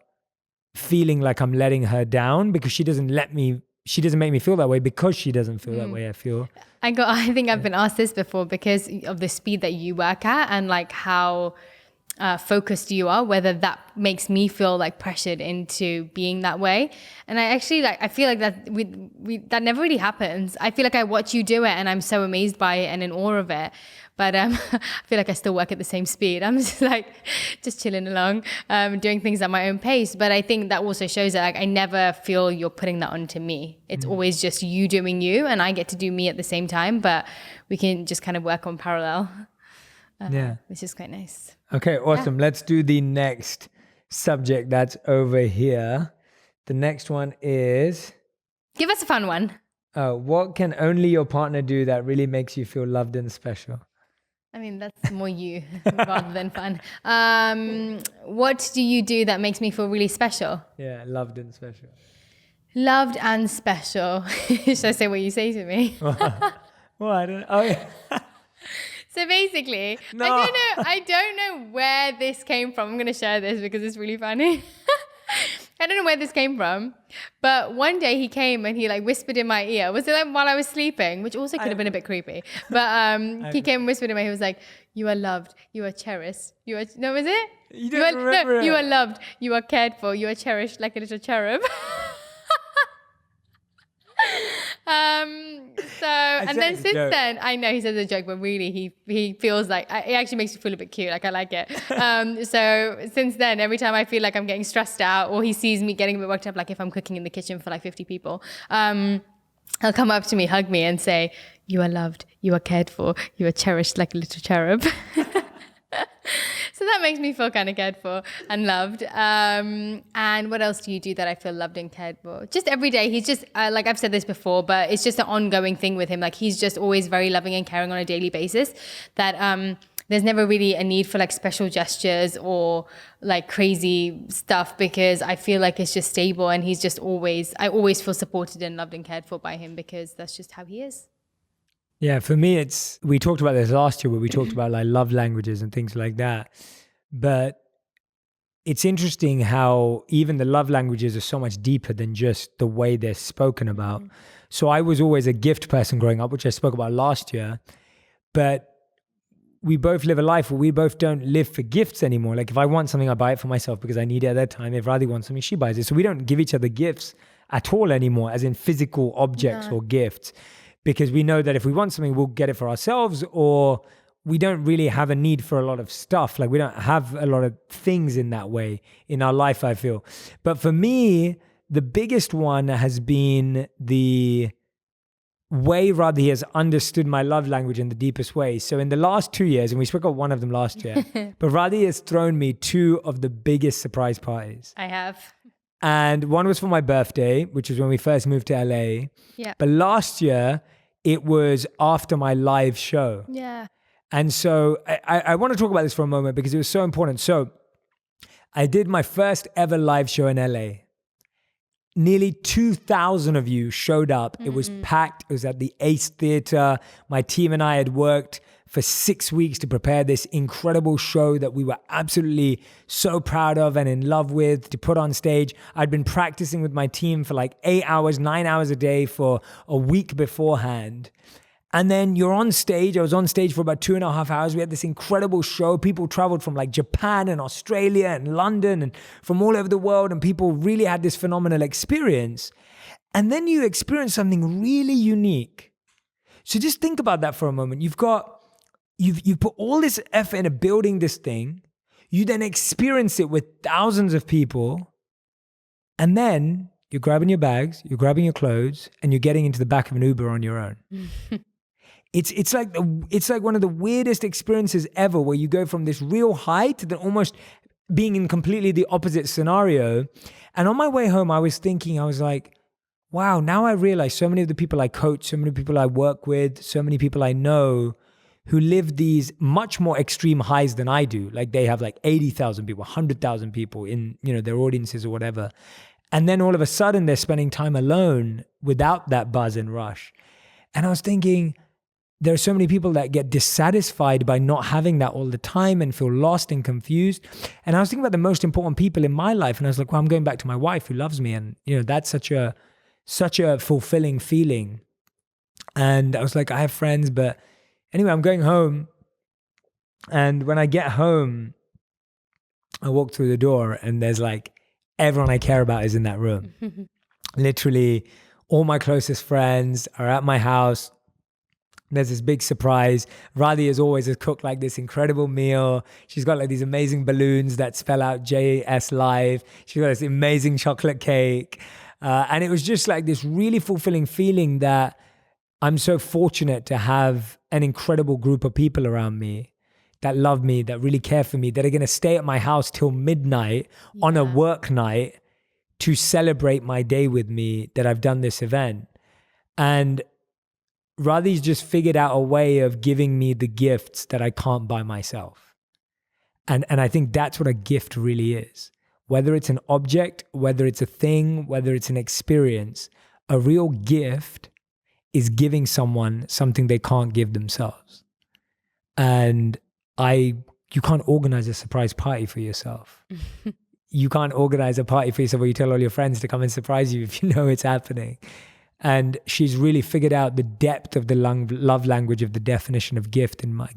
feeling like I'm letting her down because she doesn't make me feel that way because she doesn't feel that way, I feel. I think I've been asked this before because of the speed that you work at and like how focused you are, whether that makes me feel like pressured into being that way. And I actually I feel like that that never really happens. I feel like I watch you do it and I'm so amazed by it and in awe of it. But I feel like I still work at the same speed. I'm just chilling along, doing things at my own pace. But I think that also shows that like I never feel you're putting that onto me. It's always just you doing you, and I get to do me at the same time. But we can just kind of work on parallel, which is quite nice. Okay, awesome. Let's do the next subject that's over here. The next one is... Give us a fun one. What can only your partner do that really makes you feel loved and special? I mean, that's more you rather than fun. What do you do that makes me feel really special? Yeah, loved and special. Loved and special. Should I say what you say to me? Well, I don't... Oh, yeah. So basically, No. I don't know where this came from. I'm going to share this because it's really funny. I don't know where this came from, but one day he came and he like whispered in my ear. Was it like while I was sleeping, which also could have been a bit creepy, but he came and whispered in my ear. He was like, "You are loved, you are cherished, you are," no, was it? You don't remember it. You are loved, you are cared for, you are cherished like a little cherub. And then since then, I know he says a joke, but really he feels like it actually makes me feel a bit cute. Like I like it. So since then, every time I feel like I'm getting stressed out or he sees me getting a bit worked up, like if I'm cooking in the kitchen for like 50 people, he'll come up to me, hug me and say, "You are loved, you are cared for, you are cherished like a little cherub." So that makes me feel kind of cared for and loved. And what else do you do that I feel loved and cared for? Just every day. He's just, like I've said this before, but it's just an ongoing thing with him. Like he's just always very loving and caring on a daily basis that there's never really a need for like special gestures or like crazy stuff because I feel like it's just stable and he's just I always feel supported and loved and cared for by him because that's just how he is. Yeah, for me, we talked about this last year where we talked about like love languages and things like that. But it's interesting how even the love languages are so much deeper than just the way they're spoken about. So I was always a gift person growing up, which I spoke about last year. But we both live a life where we both don't live for gifts anymore. Like if I want something, I buy it for myself because I need it at that time. If Radhi wants something, she buys it. So we don't give each other gifts at all anymore, as in physical objects or gifts. Because we know that if we want something, we'll get it for ourselves, or we don't really have a need for a lot of stuff. Like we don't have a lot of things in that way in our life, I feel. But for me, the biggest one has been the way Radhi has understood my love language in the deepest way. So in the last 2 years, and we spoke about one of them last year, but Radhi has thrown me 2 of the biggest surprise parties. I have. And one was for my birthday, which was when we first moved to LA. Yeah. But last year, it was after my live show. Yeah. And so I want to talk about this for a moment because it was so important. So I did my first ever live show in LA. Nearly 2,000 of you showed up. It was packed. It was at the Ace Theater. My team and I had worked for 6 weeks to prepare this incredible show that we were absolutely so proud of and in love with to put on stage. I'd been practicing with my team for like 8 hours, 9 hours a day for a week beforehand. And then you're on stage. I was on stage for about 2.5 hours. We had this incredible show. People traveled from like Japan and Australia and London and from all over the world. And people really had this phenomenal experience. And then you experience something really unique. So just think about that for a moment. You've put all this effort into building this thing. You then experience it with thousands of people. And then you're grabbing your bags, you're grabbing your clothes, and you're getting into the back of an Uber on your own. It's like one of the weirdest experiences ever where you go from this real high to then almost being in completely the opposite scenario. And on my way home, I was like, wow, now I realize so many of the people I coach, so many people I work with, so many people I know who live these much more extreme highs than I do. Like they have like 80,000 people, 100,000 people in, their audiences or whatever. And then all of a sudden they're spending time alone without that buzz and rush. And I was thinking, there are so many people that get dissatisfied by not having that all the time and feel lost and confused. And I was thinking about the most important people in my life. And I was like, well, I'm going back to my wife who loves me. And, that's such a fulfilling feeling. And I was like, I have friends, but anyway, I'm going home. And when I get home, I walk through the door and there's like, everyone I care about is in that room. Literally all my closest friends are at my house. There's this big surprise. Radhi as always has cooked like this incredible meal. She's got like these amazing balloons that spell out JS Live. She's got this amazing chocolate cake. And it was just like this really fulfilling feeling that I'm so fortunate to have an incredible group of people around me that love me, that really care for me, that are going to stay at my house till midnight on a work night to celebrate my day with me that I've done this event. And Radhi's just figured out a way of giving me the gifts that I can't buy myself. And I think that's what a gift really is. Whether it's an object, whether it's a thing, whether it's an experience, a real gift is giving someone something they can't give themselves. And you can't organize a surprise party for yourself. You can't organize a party for yourself where you tell all your friends to come and surprise you if you know it's happening. And she's really figured out the depth of the love language of the definition of gift, in my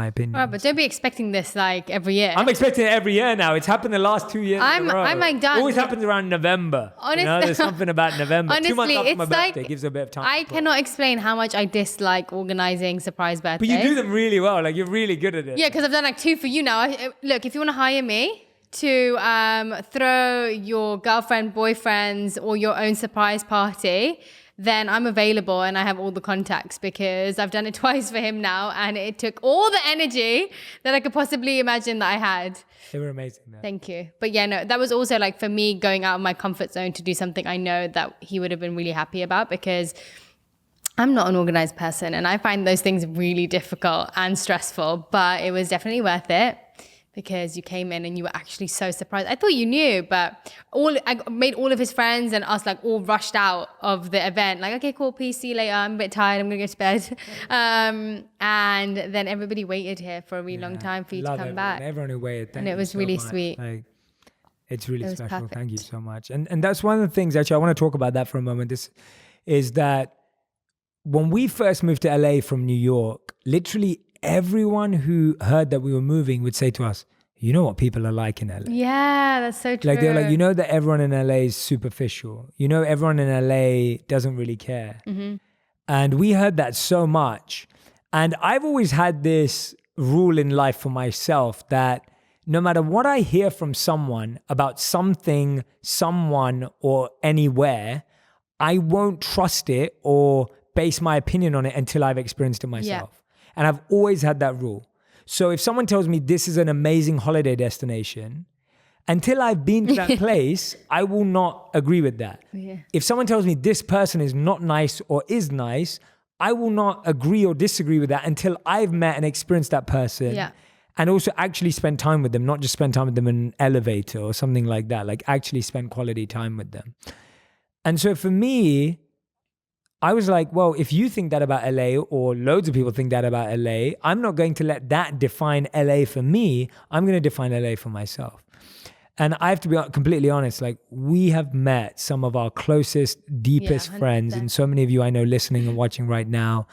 opinion. Right, but don't be expecting this like every year. I'm expecting it every year now. It's happened the last 2 years. I'm like done. It always happens around November. Honestly, there's something about November. Honestly, 2 months after my it's birthday like, gives a bit of time. I cannot explain how much I dislike organizing surprise birthdays. But you do them really well. Like, you're really good at it. Yeah, because I've done like 2 for you now. Look, if you want to hire me to throw your girlfriend, boyfriends, or your own surprise party, then I'm available and I have all the contacts, because I've done it twice for him now and it took all the energy that I could possibly imagine that I had. They were amazing, though. Thank you. But yeah, no, that was also like for me going out of my comfort zone to do something I know that he would have been really happy about, because I'm not an organized person and I find those things really difficult and stressful, but it was definitely worth it. Because you came in and you were actually so surprised. I thought you knew, but I made all of his friends and us like all rushed out of the event. Like, okay, cool, peace, see you later. I'm a bit tired. I'm going to go to bed. And then everybody waited here for a really long time for you to come back. Everyone who waited. And it was really sweet. Like, it's really special. Perfect. Thank you so much. And that's one of the things, actually, I want to talk about that for a moment. This is that when we first moved to LA from New York, literally everyone who heard that we were moving would say to us, you know what people are like in LA. Yeah, that's so true. Like, they're like, you know that everyone in LA is superficial. You know, everyone in LA doesn't really care. Mm-hmm. And we heard that so much. And I've always had this rule in life for myself that no matter what I hear from someone about something, someone, or anywhere, I won't trust it or base my opinion on it until I've experienced it myself. Yeah. And I've always had that rule. So if someone tells me this is an amazing holiday destination, until I've been to that place, I will not agree with that. Yeah. If someone tells me this person is not nice or is nice, I will not agree or disagree with that until I've met and experienced that person. Yeah. And also actually spend time with them, not just spend time with them in an elevator or something like that, like actually spend quality time with them. And so for me, I was like, well, if you think that about LA, or loads of people think that about LA, I'm not going to let that define LA for me. I'm going to define LA for myself. And I have to be completely honest, like, we have met some of our closest, deepest friends, and so many of you I know listening and watching right now,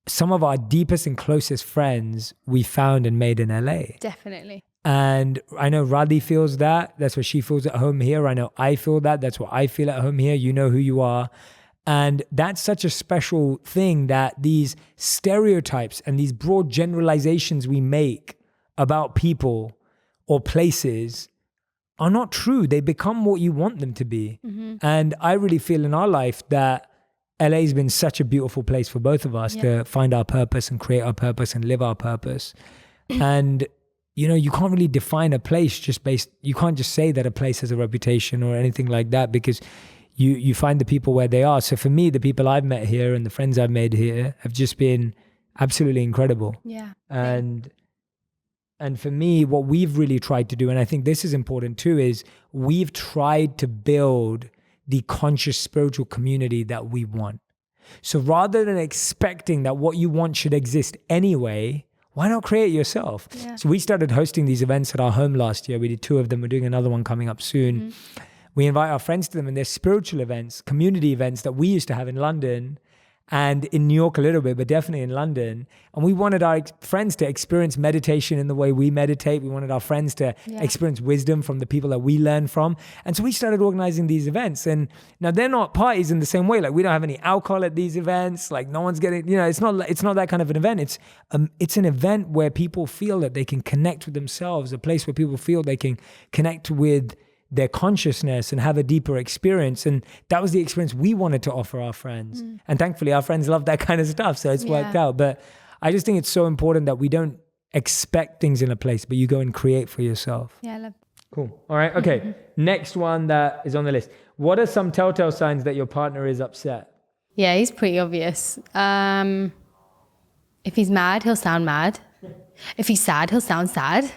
some of our deepest and closest friends we found and made in LA. Definitely. And I know Radhi feels that. That's what she feels at home here. I know I feel that. That's what I feel at home here. You know who you are. And that's such a special thing, that these stereotypes and these broad generalizations we make about people or places are not true. They become what you want them to be. Mm-hmm. And I really feel in our life that LA has been such a beautiful place for both of us to find our purpose and create our purpose and live our purpose. And, you know, you can't really define a place you can't just say that a place has a reputation or anything like that, because you find the people where they are. So for me, the people I've met here and the friends I've made here have just been absolutely incredible. Yeah. And for me, what we've really tried to do, and I think this is important too, is we've tried to build the conscious spiritual community that we want. So rather than expecting that what you want should exist anyway, why not create it yourself? Yeah. So we started hosting these events at our home last year. We did 2 of them. We're doing another one coming up soon. We invite our friends to them, and they're spiritual events, community events that we used to have in London and in New York a little bit, but definitely in London. And we wanted our friends to experience meditation in the way we meditate. We wanted our friends to experience wisdom from the people that we learn from. And so we started organizing these events. And now they're not parties in the same way. Like, we don't have any alcohol at these events. Like, no one's getting, it's not that kind of an event. It's an event where people feel that they can connect with themselves, a place where people feel they can connect with their consciousness and have a deeper experience. And that was the experience we wanted to offer our friends. And thankfully our friends love that kind of stuff. So it's worked out. But I just think it's so important that we don't expect things in a place, but you go and create for yourself. Yeah, I love. Cool. All right. Okay. Next one that is on the list. What are some telltale signs that your partner is upset? Yeah, he's pretty obvious. If he's mad, he'll sound mad. If he's sad, he'll sound sad.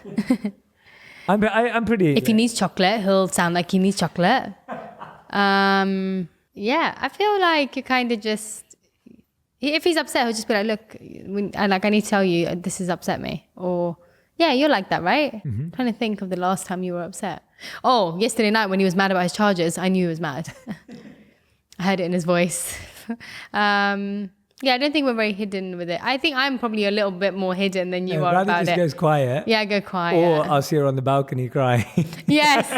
I'm pretty... If he needs chocolate, he'll sound like he needs chocolate. Yeah, I feel like you kind of just... If he's upset, he'll just be like, look, I need to tell you, this has upset me. Or, yeah, you're like that, right? I'm trying to think of the last time you were upset. Oh, yesterday night when he was mad about his chargers, I knew he was mad. I heard it in his voice. Yeah, I don't think we're very hidden with it. I think I'm probably a little bit more hidden than you are about it. Radhi just goes quiet. Yeah, I go quiet. Or I'll see her on the balcony crying. Yes,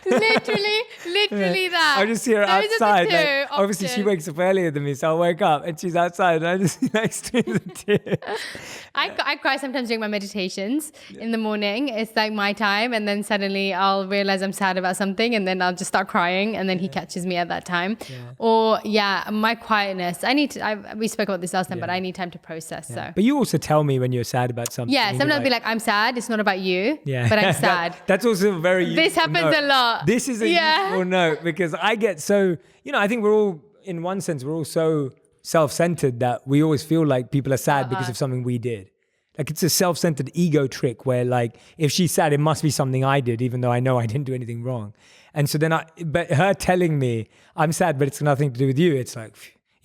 literally that. I'll just see her Those outside. Are the two, like, obviously, she wakes up earlier than me, so I'll wake up and she's outside and I just see like streams of tears. I cry sometimes during my meditations in the morning. It's like my time, and then suddenly I'll realize I'm sad about something, and then I'll just start crying, and then he catches me at that time. Or my quietness. We spoke about this last time, but I need time to process. So, but you also tell me when you're sad about something. Yeah, sometimes I'll be like, I'm sad. It's not about you. Yeah, but I'm sad. That's also very useful. This happens a lot. This is a useful note, because I get so, I think we're all, in one sense, we're all so self-centered that we always feel like people are sad because of something we did. Like, it's a self-centered ego trick where, like, if she's sad, it must be something I did, even though I know I didn't do anything wrong. And so then but her telling me I'm sad, but it's nothing to do with you, it's like,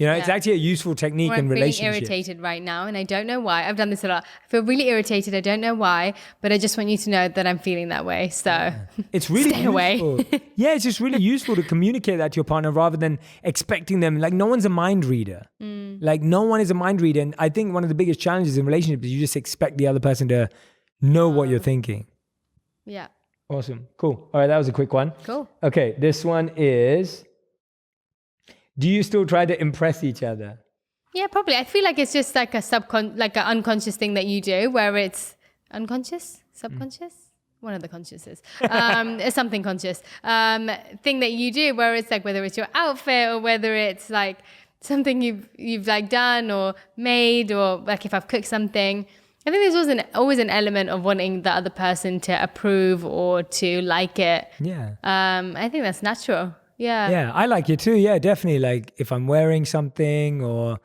it's actually a useful technique in relationships. I'm feeling irritated right now, and I don't know why. I've done this a lot. I feel really irritated. I don't know why, but I just want you to know that I'm feeling that way. So it's really stay away. Yeah, it's just really useful to communicate that to your partner rather than expecting them. Like, no one's a mind reader. Like, no one is a mind reader. And I think one of the biggest challenges in relationships is you just expect the other person to know what you're thinking. Yeah. Awesome. Cool. All right, that was a quick one. Cool. Okay, this one is... Do you still try to impress each other? Yeah, probably. I feel like it's just like an unconscious thing that you do, where it's unconscious, subconscious, one of the consciouses, something conscious thing that you do, where it's like, whether it's your outfit or whether it's like something you've like done or made, or like if I've cooked something. I think there's always an element of wanting the other person to approve or to like it. Yeah. I think that's natural. Yeah. Yeah, I like it too. Yeah, definitely. Like, if I'm wearing something or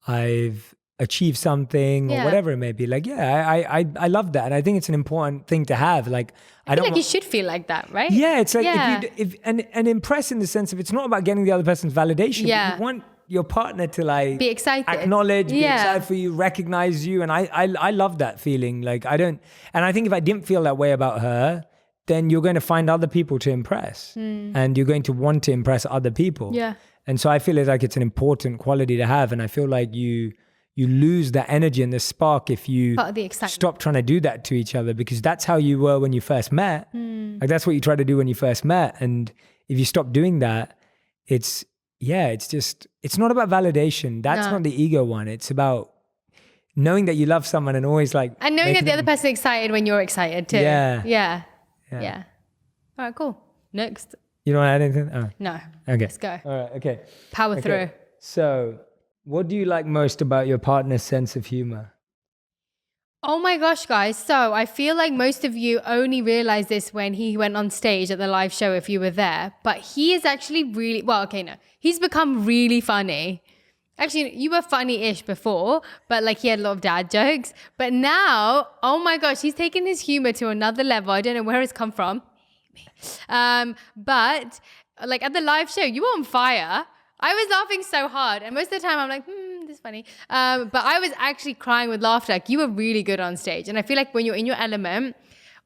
I've achieved something or whatever it may be, like, I love that. And I think it's an important thing to have. Like, I feel like you should feel like that, right? Yeah, it's like, and impress in the sense of, it's not about getting the other person's validation. Yeah. But you want your partner to like be excited, acknowledge, be excited for you, recognize you. And I love that feeling. Like, and I think if I didn't feel that way about her, then you're going to find other people to impress and you're going to want to impress other people. Yeah. And so I feel like it's an important quality to have. And I feel like you lose that energy and the spark if you stop trying to do that to each other, because that's how you were when you first met. Like, that's what you tried to do when you first met. And if you stop doing that, it's not about validation. That's not the ego one. It's about knowing that you love someone and always like... And knowing that the other person is excited when you're excited too. Yeah. All right, cool. Next. You don't want to add anything? Oh. No. Okay. Let's go. All right. Okay. Power through. So, what do you like most about your partner's sense of humor? Oh my gosh, guys. So I feel like most of you only realized this when he went on stage at the live show, if you were there. But he is actually really, he's become really funny. Actually, you were funny-ish before, but like he had a lot of dad jokes. But now, oh my gosh, he's taken his humor to another level. I don't know where it's come from. But like at the live show, you were on fire. I was laughing so hard. And most of the time I'm like, this is funny. But I was actually crying with laughter. Like, you were really good on stage. And I feel like when you're in your element,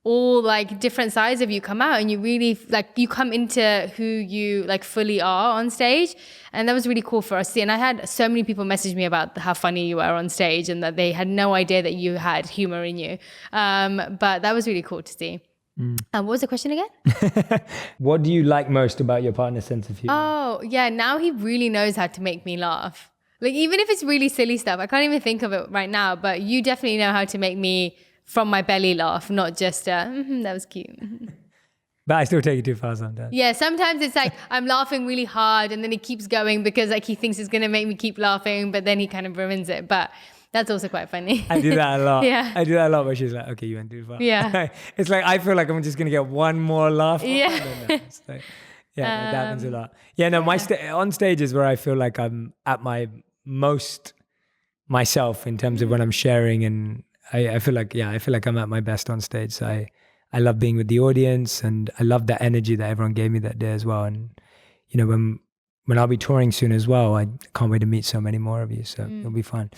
all like different sides of you come out, and you really like, you come into who you like fully are on stage. And that was really cool for us to see. And I had so many people message me about how funny you were on stage, and that they had no idea that you had humor in you. But that was really cool to see. What was the question again? What do you like most about your partner's sense of humor? Oh, yeah. Now he really knows how to make me laugh. Like, even if it's really silly stuff, I can't even think of it right now, but you definitely know how to make me from my belly laugh, not just, that was cute. But I still take it too far sometimes. Yeah, sometimes it's like I'm laughing really hard, and then he keeps going because like he thinks it's going to make me keep laughing, but then he kind of ruins it. But that's also quite funny. I do that a lot. Yeah. I do that a lot, but she's like, okay, you went too far. Yeah. It's like, I feel like I'm just going to get one more laugh. Yeah. It's like, that happens a lot. Yeah, no, on stage is where I feel like I'm at my most myself in terms of when I'm sharing, and I feel like I'm at my best on stage. So I love being with the audience, and I love that energy that everyone gave me that day as well. And, when I'll be touring soon as well, I can't wait to meet so many more of you. So it'll be fun.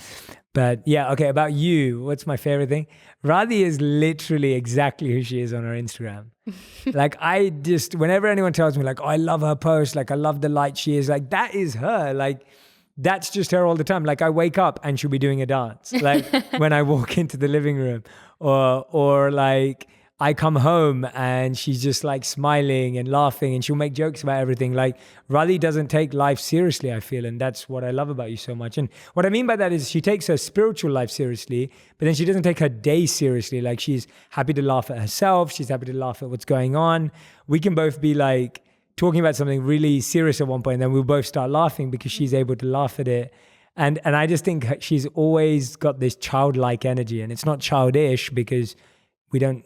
But yeah, okay, about you, what's my favorite thing? Radhi is literally exactly who she is on her Instagram. Like, whenever anyone tells me like, oh, I love her post, like I love the light she is, like that is her. Like, that's just her all the time. Like, I wake up and she'll be doing a dance. Like when I walk into the living room, or like I come home and she's just like smiling and laughing, and she'll make jokes about everything. Like, Radhi doesn't take life seriously, I feel. And that's what I love about you so much. And what I mean by that is she takes her spiritual life seriously, but then she doesn't take her day seriously. Like, she's happy to laugh at herself. She's happy to laugh at what's going on. We can both be like talking about something really serious at one point, and then we'll both start laughing because she's able to laugh at it. And I just think she's always got this childlike energy, and it's not childish because we don't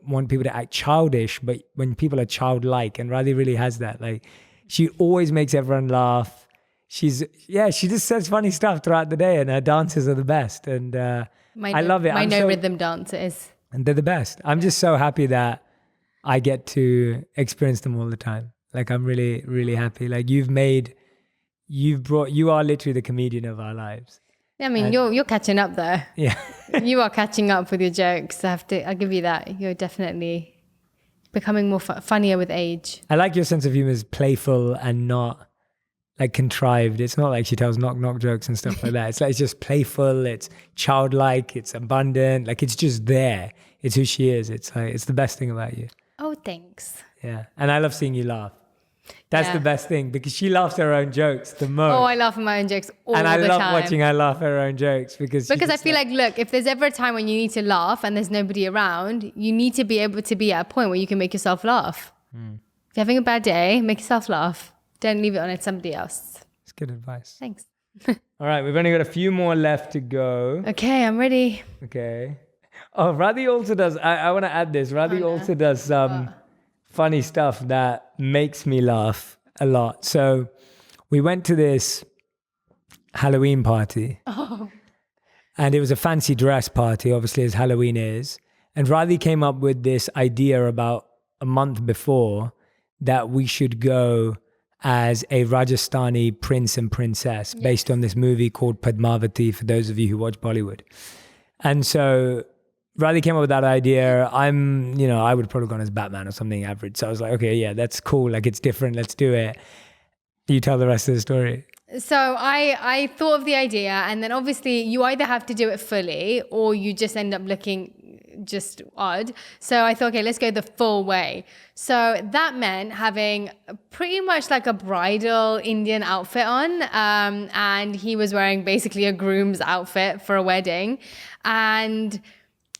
want people to act childish, but when people are childlike, and Radhi really has that, like, she always makes everyone laugh. She just says funny stuff throughout the day, and her dances are the best. And I love it. My no rhythm dances. And they're the best. I'm just so happy that I get to experience them all the time. Like, I'm really, really happy. Like, you are literally the comedian of our lives. I mean, you're catching up though. Yeah. You are catching up with your jokes. I'll give you that. You're definitely becoming more funnier with age. I like your sense of humor is playful and not like contrived. It's not like she tells knock jokes and stuff like that. It's like, it's just playful. It's childlike. It's abundant. Like, it's just there. It's who she is. It's like, it's the best thing about you. Oh, thanks. Yeah. And I love seeing you laugh. That's the best thing, because she laughs at her own jokes the most. Oh, I laugh at my own jokes all the time. And I love watching her laugh at her own jokks because I feel like, look, if there's ever a time when you need to laugh and there's nobody around, you need to be able to be at a point where you can make yourself laugh. If you're having a bad day, make yourself laugh. Don't leave it on somebody else. It's good advice. Thanks. All right, we've only got a few more left to go. Okay, I'm ready. Okay. Oh, Radhi also does, I want to add this. Radhi also does some funny stuff that makes me laugh a lot. So we went to this Halloween party. Oh. And it was a fancy dress party, obviously, as Halloween is. And Radhi came up with this idea about a month before that we should go as a Rajasthani prince and princess based on this movie called Padmavati, for those of you who watch Bollywood. And so Radhi came up with that idea. I would probably gone as Batman or something average. So I was like, okay, yeah, that's cool. Like, it's different. Let's do it. You tell the rest of the story. So I thought of the idea, and then obviously you either have to do it fully or you just end up looking just odd. So I thought, okay, let's go the full way. So that meant having pretty much like a bridal Indian outfit on. And he was wearing basically a groom's outfit for a wedding. And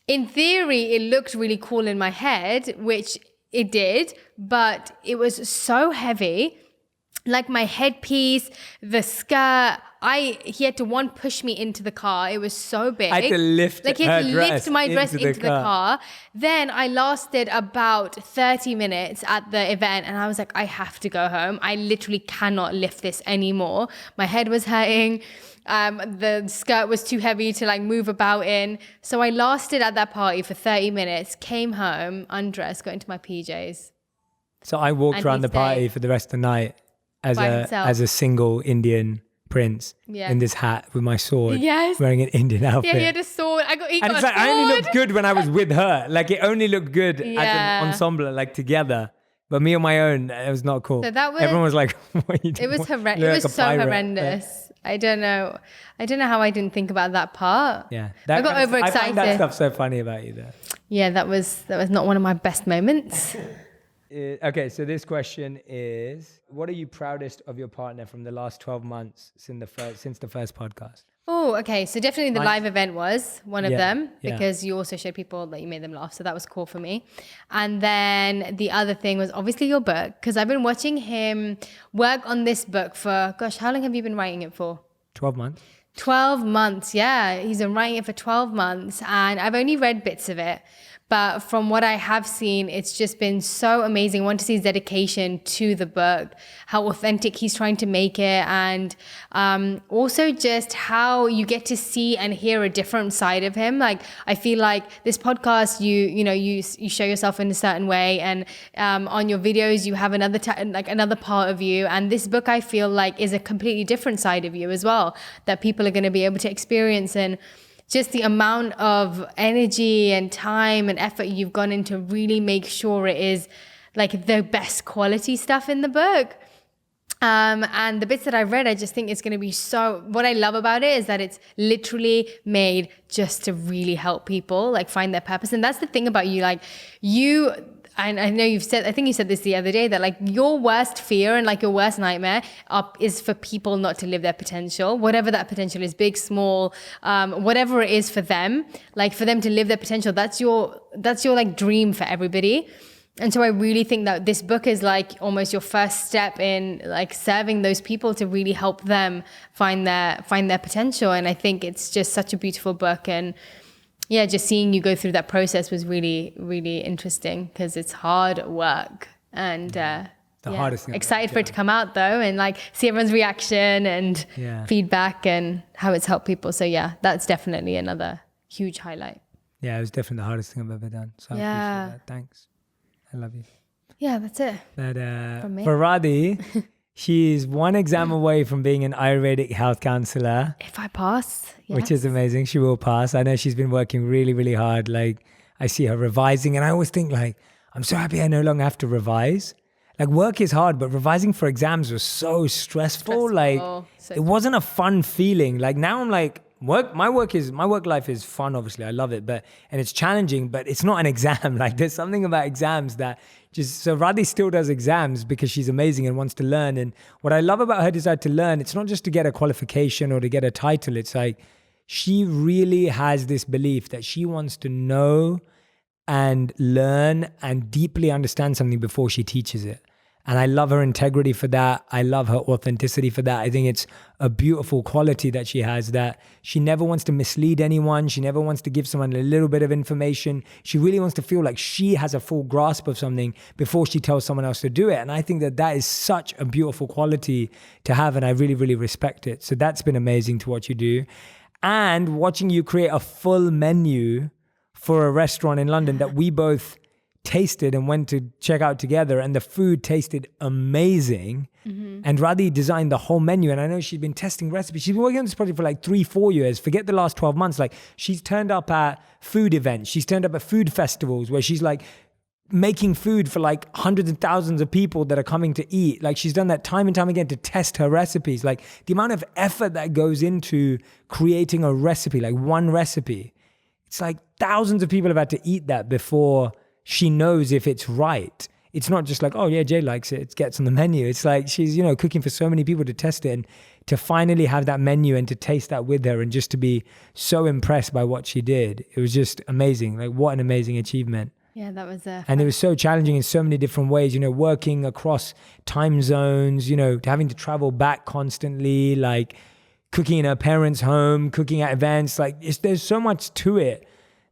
in theory, it looked really cool in my head, which it did, but it was so heavy. Like, my headpiece, the skirt, he had to push me into the car. It was so big. I had to lift my dress into the car. Then I lasted about 30 minutes at the event, and I was like, I have to go home. I literally cannot lift this anymore. My head was hurting. The skirt was too heavy to like move about in. So I lasted at that party for 30 minutes, came home, undressed, got into my PJs. So I walked around the party for the rest of the night as a single Indian prince in this hat with my sword, wearing an Indian outfit. Yeah, he had a sword. He got it's a like, sword. I only looked good when I was with her. Like, it only looked good as an ensemble, like together. But me on my own, it was not cool. So that was, everyone was like, "What are you doing?" It was horrendous. It was so horrendous. I don't know how I didn't think about that part. Yeah, I got overexcited. I find that stuff so funny about you, though. Yeah, that was not one of my best moments. Okay, so this question is: what are you proudest of your partner from the last 12 months since the first podcast? Oh, okay. So definitely the live event was one of them, because you also showed people that you made them laugh. So that was cool for me. And then the other thing was obviously your book, because I've been watching him work on this book for, gosh, how long have you been writing it for? 12 months. 12 months, yeah. He's been writing it for 12 months and I've only read bits of it. But from what I have seen, it's just been so amazing. I want to see his dedication to the book, how authentic he's trying to make it, and also just how you get to see and hear a different side of him. Like, I feel like this podcast, you show yourself in a certain way, and on your videos you have another part of you. And this book, I feel like, is a completely different side of you as well, that people are going to be able to experience. And just the amount of energy and time and effort you've gone into really make sure it is like the best quality stuff in the book. And the bits that I've read, I just think it's going to be what I love about it is that it's literally made just to really help people like find their purpose. And that's the thing about you, like and I know I think you said this the other day, that like your worst fear and like your worst nightmare is for people not to live their potential, whatever that potential is, big, small, whatever it is for them, like for them to live their potential. That's your like dream for everybody. And so I really think that this book is like almost your first step in like serving those people to really help them find their potential. And I think it's just such a beautiful book. And yeah, just seeing you go through that process was really, really interesting, because it's hard work. And the hardest thing. Excited for it to come out though, and like see everyone's reaction and feedback and how it's helped people. So yeah, that's definitely another huge highlight. Yeah, it was definitely the hardest thing I've ever done. So I appreciate that. Thanks. I love you. Yeah, that's it. But for Radhi, she's one exam away from being an Ayurvedic health counselor. If I pass, yes. Which is amazing. She will pass. I know she's been working really, really hard. Like, I see her revising, and I always think like, I'm so happy I no longer have to revise. Like, work is hard, but revising for exams was so stressful. Like, it wasn't a fun feeling. Like, now I'm like, my work life is fun, obviously. I love it, and it's challenging, but it's not an exam. Like, there's something about exams that so Radhi still does exams because she's amazing and wants to learn. And what I love about her desire to learn, it's not just to get a qualification or to get a title. It's like, she really has this belief that she wants to know and learn and deeply understand something before she teaches it. And I love her integrity for that. I love her authenticity for that. I think it's a beautiful quality that she has, that she never wants to mislead anyone. She never wants to give someone a little bit of information. She really wants to feel like she has a full grasp of something before she tells someone else to do it. And I think that is such a beautiful quality to have. And I really, really respect it. So that's been amazing to watch you do. And watching you create a full menu for a restaurant in London that we both tasted and went to check out together, and the food tasted amazing. Mm-hmm. And Radhi designed the whole menu, and I know she's been testing recipes. She's been working on this project for like 3-4 years. Forget the last 12 months. Like, she's turned up at food events. She's turned up at food festivals where she's like making food for like hundreds and thousands of people that are coming to eat. Like, she's done that time and time again to test her recipes. Like, the amount of effort that goes into creating a recipe, like one recipe, it's like thousands of people have had to eat that before she knows if it's right. It's not just like, oh yeah, Jay likes it, it gets on the menu. It's like she's, cooking for so many people to test it, and to finally have that menu and to taste that with her, and just to be so impressed by what she did. It was just amazing. Like, what an amazing achievement. Yeah, that was and it was so challenging in so many different ways, working across time zones, having to travel back constantly, like cooking in her parents' home, cooking at events. Like, there's so much to it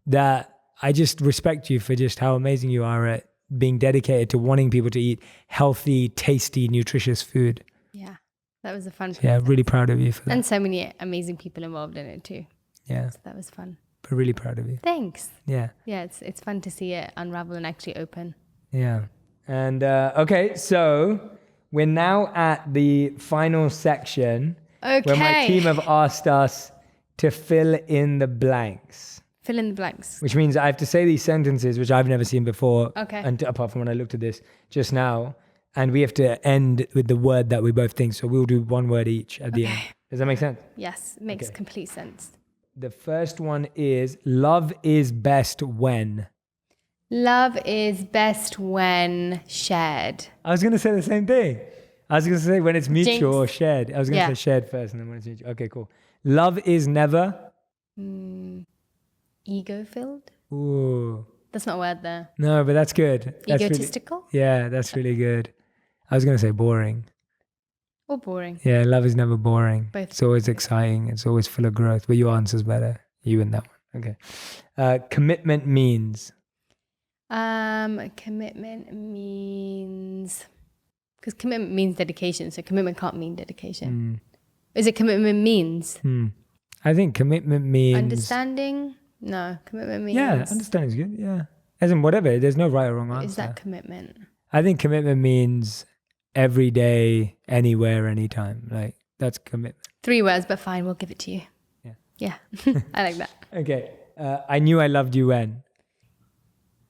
that I just respect you for just how amazing you are at being dedicated to wanting people to eat healthy, tasty, nutritious food. Yeah, that was a fun process. Yeah, really proud of you for that. And so many amazing people involved in it too. Yeah. So that was fun. But really proud of you. Thanks. Yeah. Yeah, it's fun to see it unravel and actually open. Yeah. And okay, so we're now at the final section where my Okay. team have asked us to fill in the blanks. Fill in the blanks. Which means I have to say these sentences, which I've never seen before. Okay. And apart from when I looked at this just now. And we have to end with the word that we both think. So we'll do one word each at the end. Does that make sense? Yes, makes complete sense. The first one is love is best when. Love is best when shared. I was going to say the same thing. I was going to say when it's mutual or shared. I was going to say shared first and then when it's mutual. Okay, cool. Love is never. Ego-filled? Ooh. That's not a word there. No, but that's good. That's Egotistical? Yeah, that's really good. I was going to say boring. Or boring? Yeah, love is never boring. Both. It's always exciting. It's always full of growth. But your answer's better. You win that one. Okay. Commitment means. Commitment means... Because commitment means dedication. So commitment can't mean dedication. Is it commitment means? I think commitment means... Understanding? No, commitment means... Yeah, understanding is good. Yeah. As in whatever. There's no right or wrong answer. Is that commitment? I think commitment means every day, anywhere, anytime. Like, that's commitment. 3 words, but fine. We'll give it to you. Yeah. I like that. Okay. I knew I loved you when.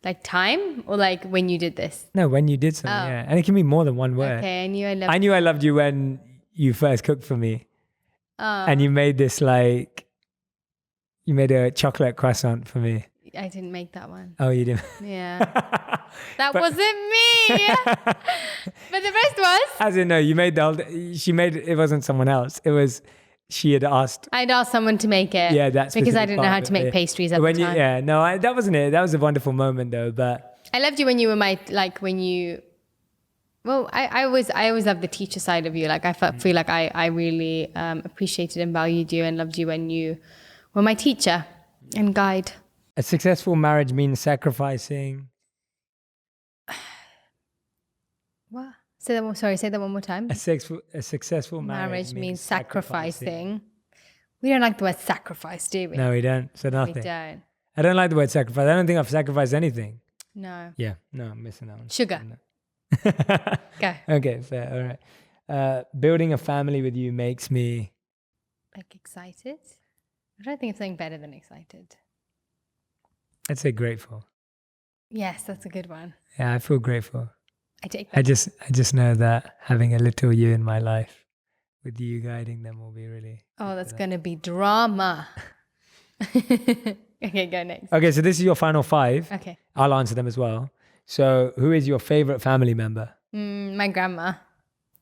Like time or like when you did this? No, when you did something, yeah. And it can be more than one word. Okay, I knew I loved you when you first cooked for me. And you made this like... You made a chocolate croissant for me. I didn't make that one. Oh, you didn't? Yeah. That wasn't me. But the rest was. As in, no, you made the whole... She made... It wasn't someone else. It was... She had asked... I'd asked someone to make it. Yeah, that's because I didn't know how to make pastries at the time. Yeah, no, that wasn't it. That was a wonderful moment though, but... I loved you when you were when you... Well, I always loved the teacher side of you. Like I feel like I really appreciated and valued you and loved you when you were my teacher and guide. A successful marriage means sacrificing. What? Say that one more time. A successful marriage means sacrificing. We don't like the word sacrifice, do we? No, we don't. So nothing. We don't. I don't like the word sacrifice. I don't think I've sacrificed anything. No. Yeah, no, I'm missing that one. Sugar. Go. Okay, fair. All right. Building a family with you makes me... Like excited? I don't think it's something better than excited. I'd say grateful. Yes, that's a good one. Yeah, I feel grateful. I take that. I just know that having a little you in my life with you guiding them will be really... Oh, that's going to be drama. Okay, go next. Okay, so this is your final 5. Okay. I'll answer them as well. So who is your favorite family member? My grandma.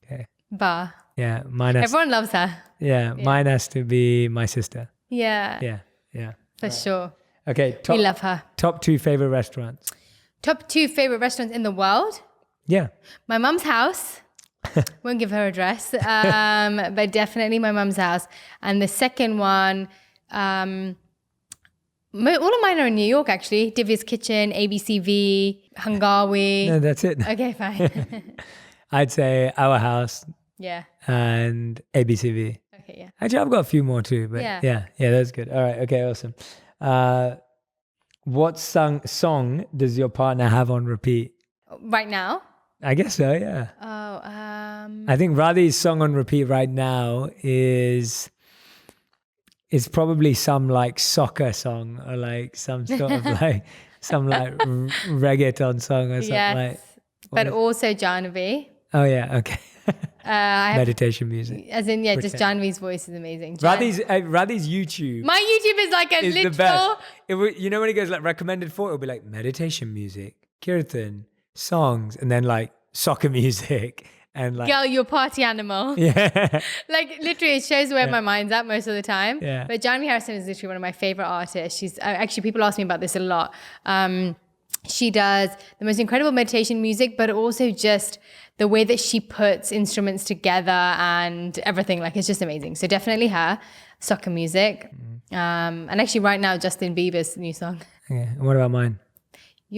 Okay. Ba. Yeah, mine has... Everyone loves her. Yeah, mine has to be my sister. Yeah. Yeah. For sure. Okay, We love her. top 2 favorite restaurants. Top 2 favorite restaurants in the world? Yeah. My mum's house. Won't give her address. But definitely my mum's house. And the second one, all of mine are in New York actually. Divya's Kitchen, ABCV, Hungawi. No, that's it. Okay, fine. I'd say Our House Yeah. and ABCV. Okay, yeah. Actually, I've got a few more too, but yeah, that's good. All right, okay, awesome. What song does your partner have on repeat? Right now? I guess so, yeah. Oh, I think Radhi's song on repeat right now is probably some like soccer song or like some sort of like some like reggaeton song or something like. But also Jahnavi. Oh yeah, okay. Meditation music. As in, just Jahnavi's voice is amazing. Radhi's YouTube. My YouTube is like a is literal. The best. You know when he goes like recommended for, it'll be like meditation music, kirtan, songs, and then like soccer music and like. Girl, you're a party animal. Yeah. Like literally, it shows where my mind's at most of the time. Yeah. But Jahnavi Harrison is literally one of my favorite artists. She's actually, people ask me about this a lot. She does the most incredible meditation music, but also just the way that she puts instruments together and everything. Like, it's just amazing. So definitely her. Soccer music. And actually right now, Justin Bieber's new song. Okay. And what about mine?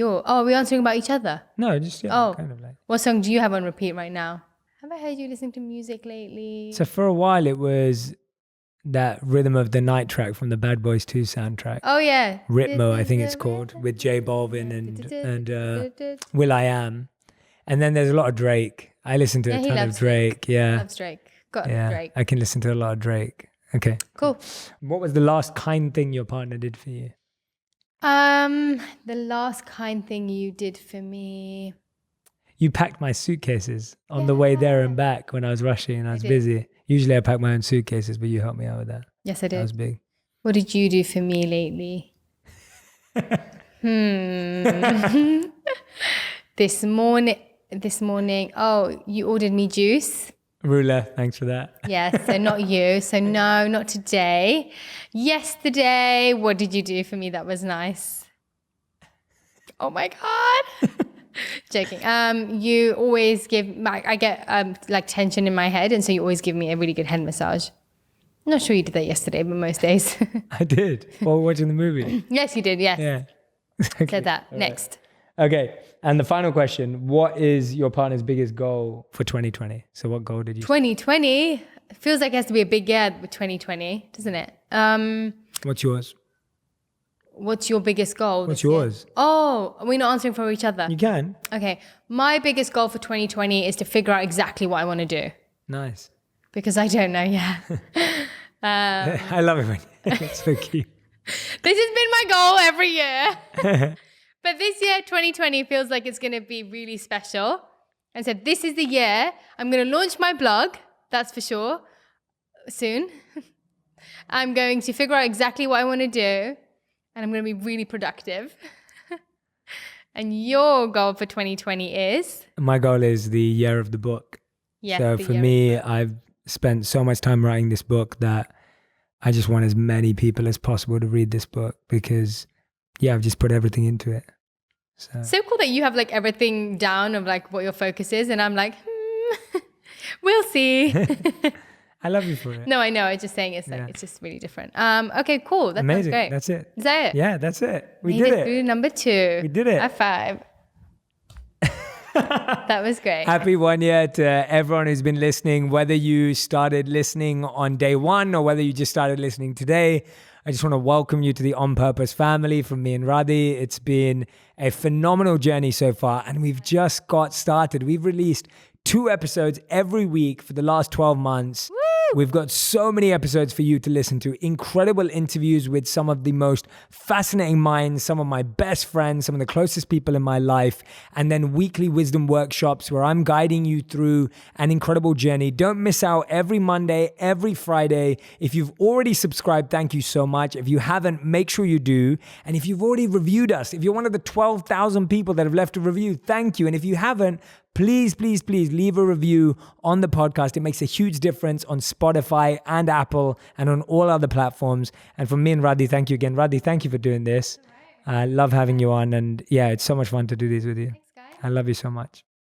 Are we answering about each other? No, just kind of like. What song do you have on repeat right now? Have I heard you listening to music lately? So for a while it was that Rhythm of the Night track from the Bad Boys 2 soundtrack. Oh yeah. Ritmo, I think it's called, with J Balvin and Will.i.am. And then there's a lot of Drake. I listen to a he ton of loves Drake. Yeah. Loves Drake. Got Yeah. Drake. I can listen to a lot of Drake. Okay. Cool. What was the last kind thing your partner did for you? The last kind thing you did for me. You packed my suitcases on the way there and back when I was rushing and I was busy. Usually I pack my own suitcases, but you helped me out with that. Yes, I did. That was big. What did you do for me lately? This morning. Oh, you ordered me juice. Ruler, thanks for that. Yes, so not you. So no, not today. Yesterday, what did you do for me that was nice? Oh my God. Joking. You always I get like tension in my head, and so you always give me a really good head massage. I'm not sure you did that yesterday, but most days. I did. While watching the movie. Yes, you did. Yes. Yeah. Okay. Said that. All next. Right. Okay. And the final question, what is your partner's biggest goal for 2020? So what goal did you 2020? It feels like it has to be a big year with 2020, doesn't it? What's yours? What's your biggest goal? What's yours? Oh, are we not answering for each other? You can. Okay. My biggest goal for 2020 is to figure out exactly what I want to do. Nice. Because I don't know yet. I love it when it's so cute. This has been my goal every year. But this year, 2020, feels like it's going to be really special. And so this is the year I'm going to launch my blog. That's for sure. Soon. I'm going to figure out exactly what I want to do. And I'm going to be really productive. And your goal for 2020 is? My goal is the year of the book. Yes, so for me, I've spent so much time writing this book that I just want as many people as possible to read this book because, I've just put everything into it. So cool that you have like everything down of like what your focus is. And I'm like, we'll see. I love you for it. No, I know. I'm just saying it's like, it's just really different. Okay, cool. That Amazing. Sounds great. That's it. Is that it? Yeah, that's it. We Made did it through number 2. We did it. High five. That was great. Happy 1 year to everyone who's been listening, whether you started listening on day 1 or whether you just started listening today. I just want to welcome you to the On Purpose family from me and Radhi. It's been a phenomenal journey so far, and we've just got started. We've released 2 episodes every week for the last 12 months. Woo! We've got so many episodes for you to listen to. Incredible interviews with some of the most fascinating minds, some of my best friends, some of the closest people in my life, and then weekly wisdom workshops where I'm guiding you through an incredible journey. Don't miss out every Monday, every Friday. If you've already subscribed, thank you so much. If you haven't, make sure you do. And if you've already reviewed us, if you're one of the 12,000 people that have left a review, thank you. And if you haven't, please leave a review on the podcast. It makes a huge difference on Spotify and Apple and on all other platforms. And from me and Radhi, thank you again. Radhi, thank you for doing this. I love having you on. And it's so much fun to do these with you. Thanks, guys. I love you so much.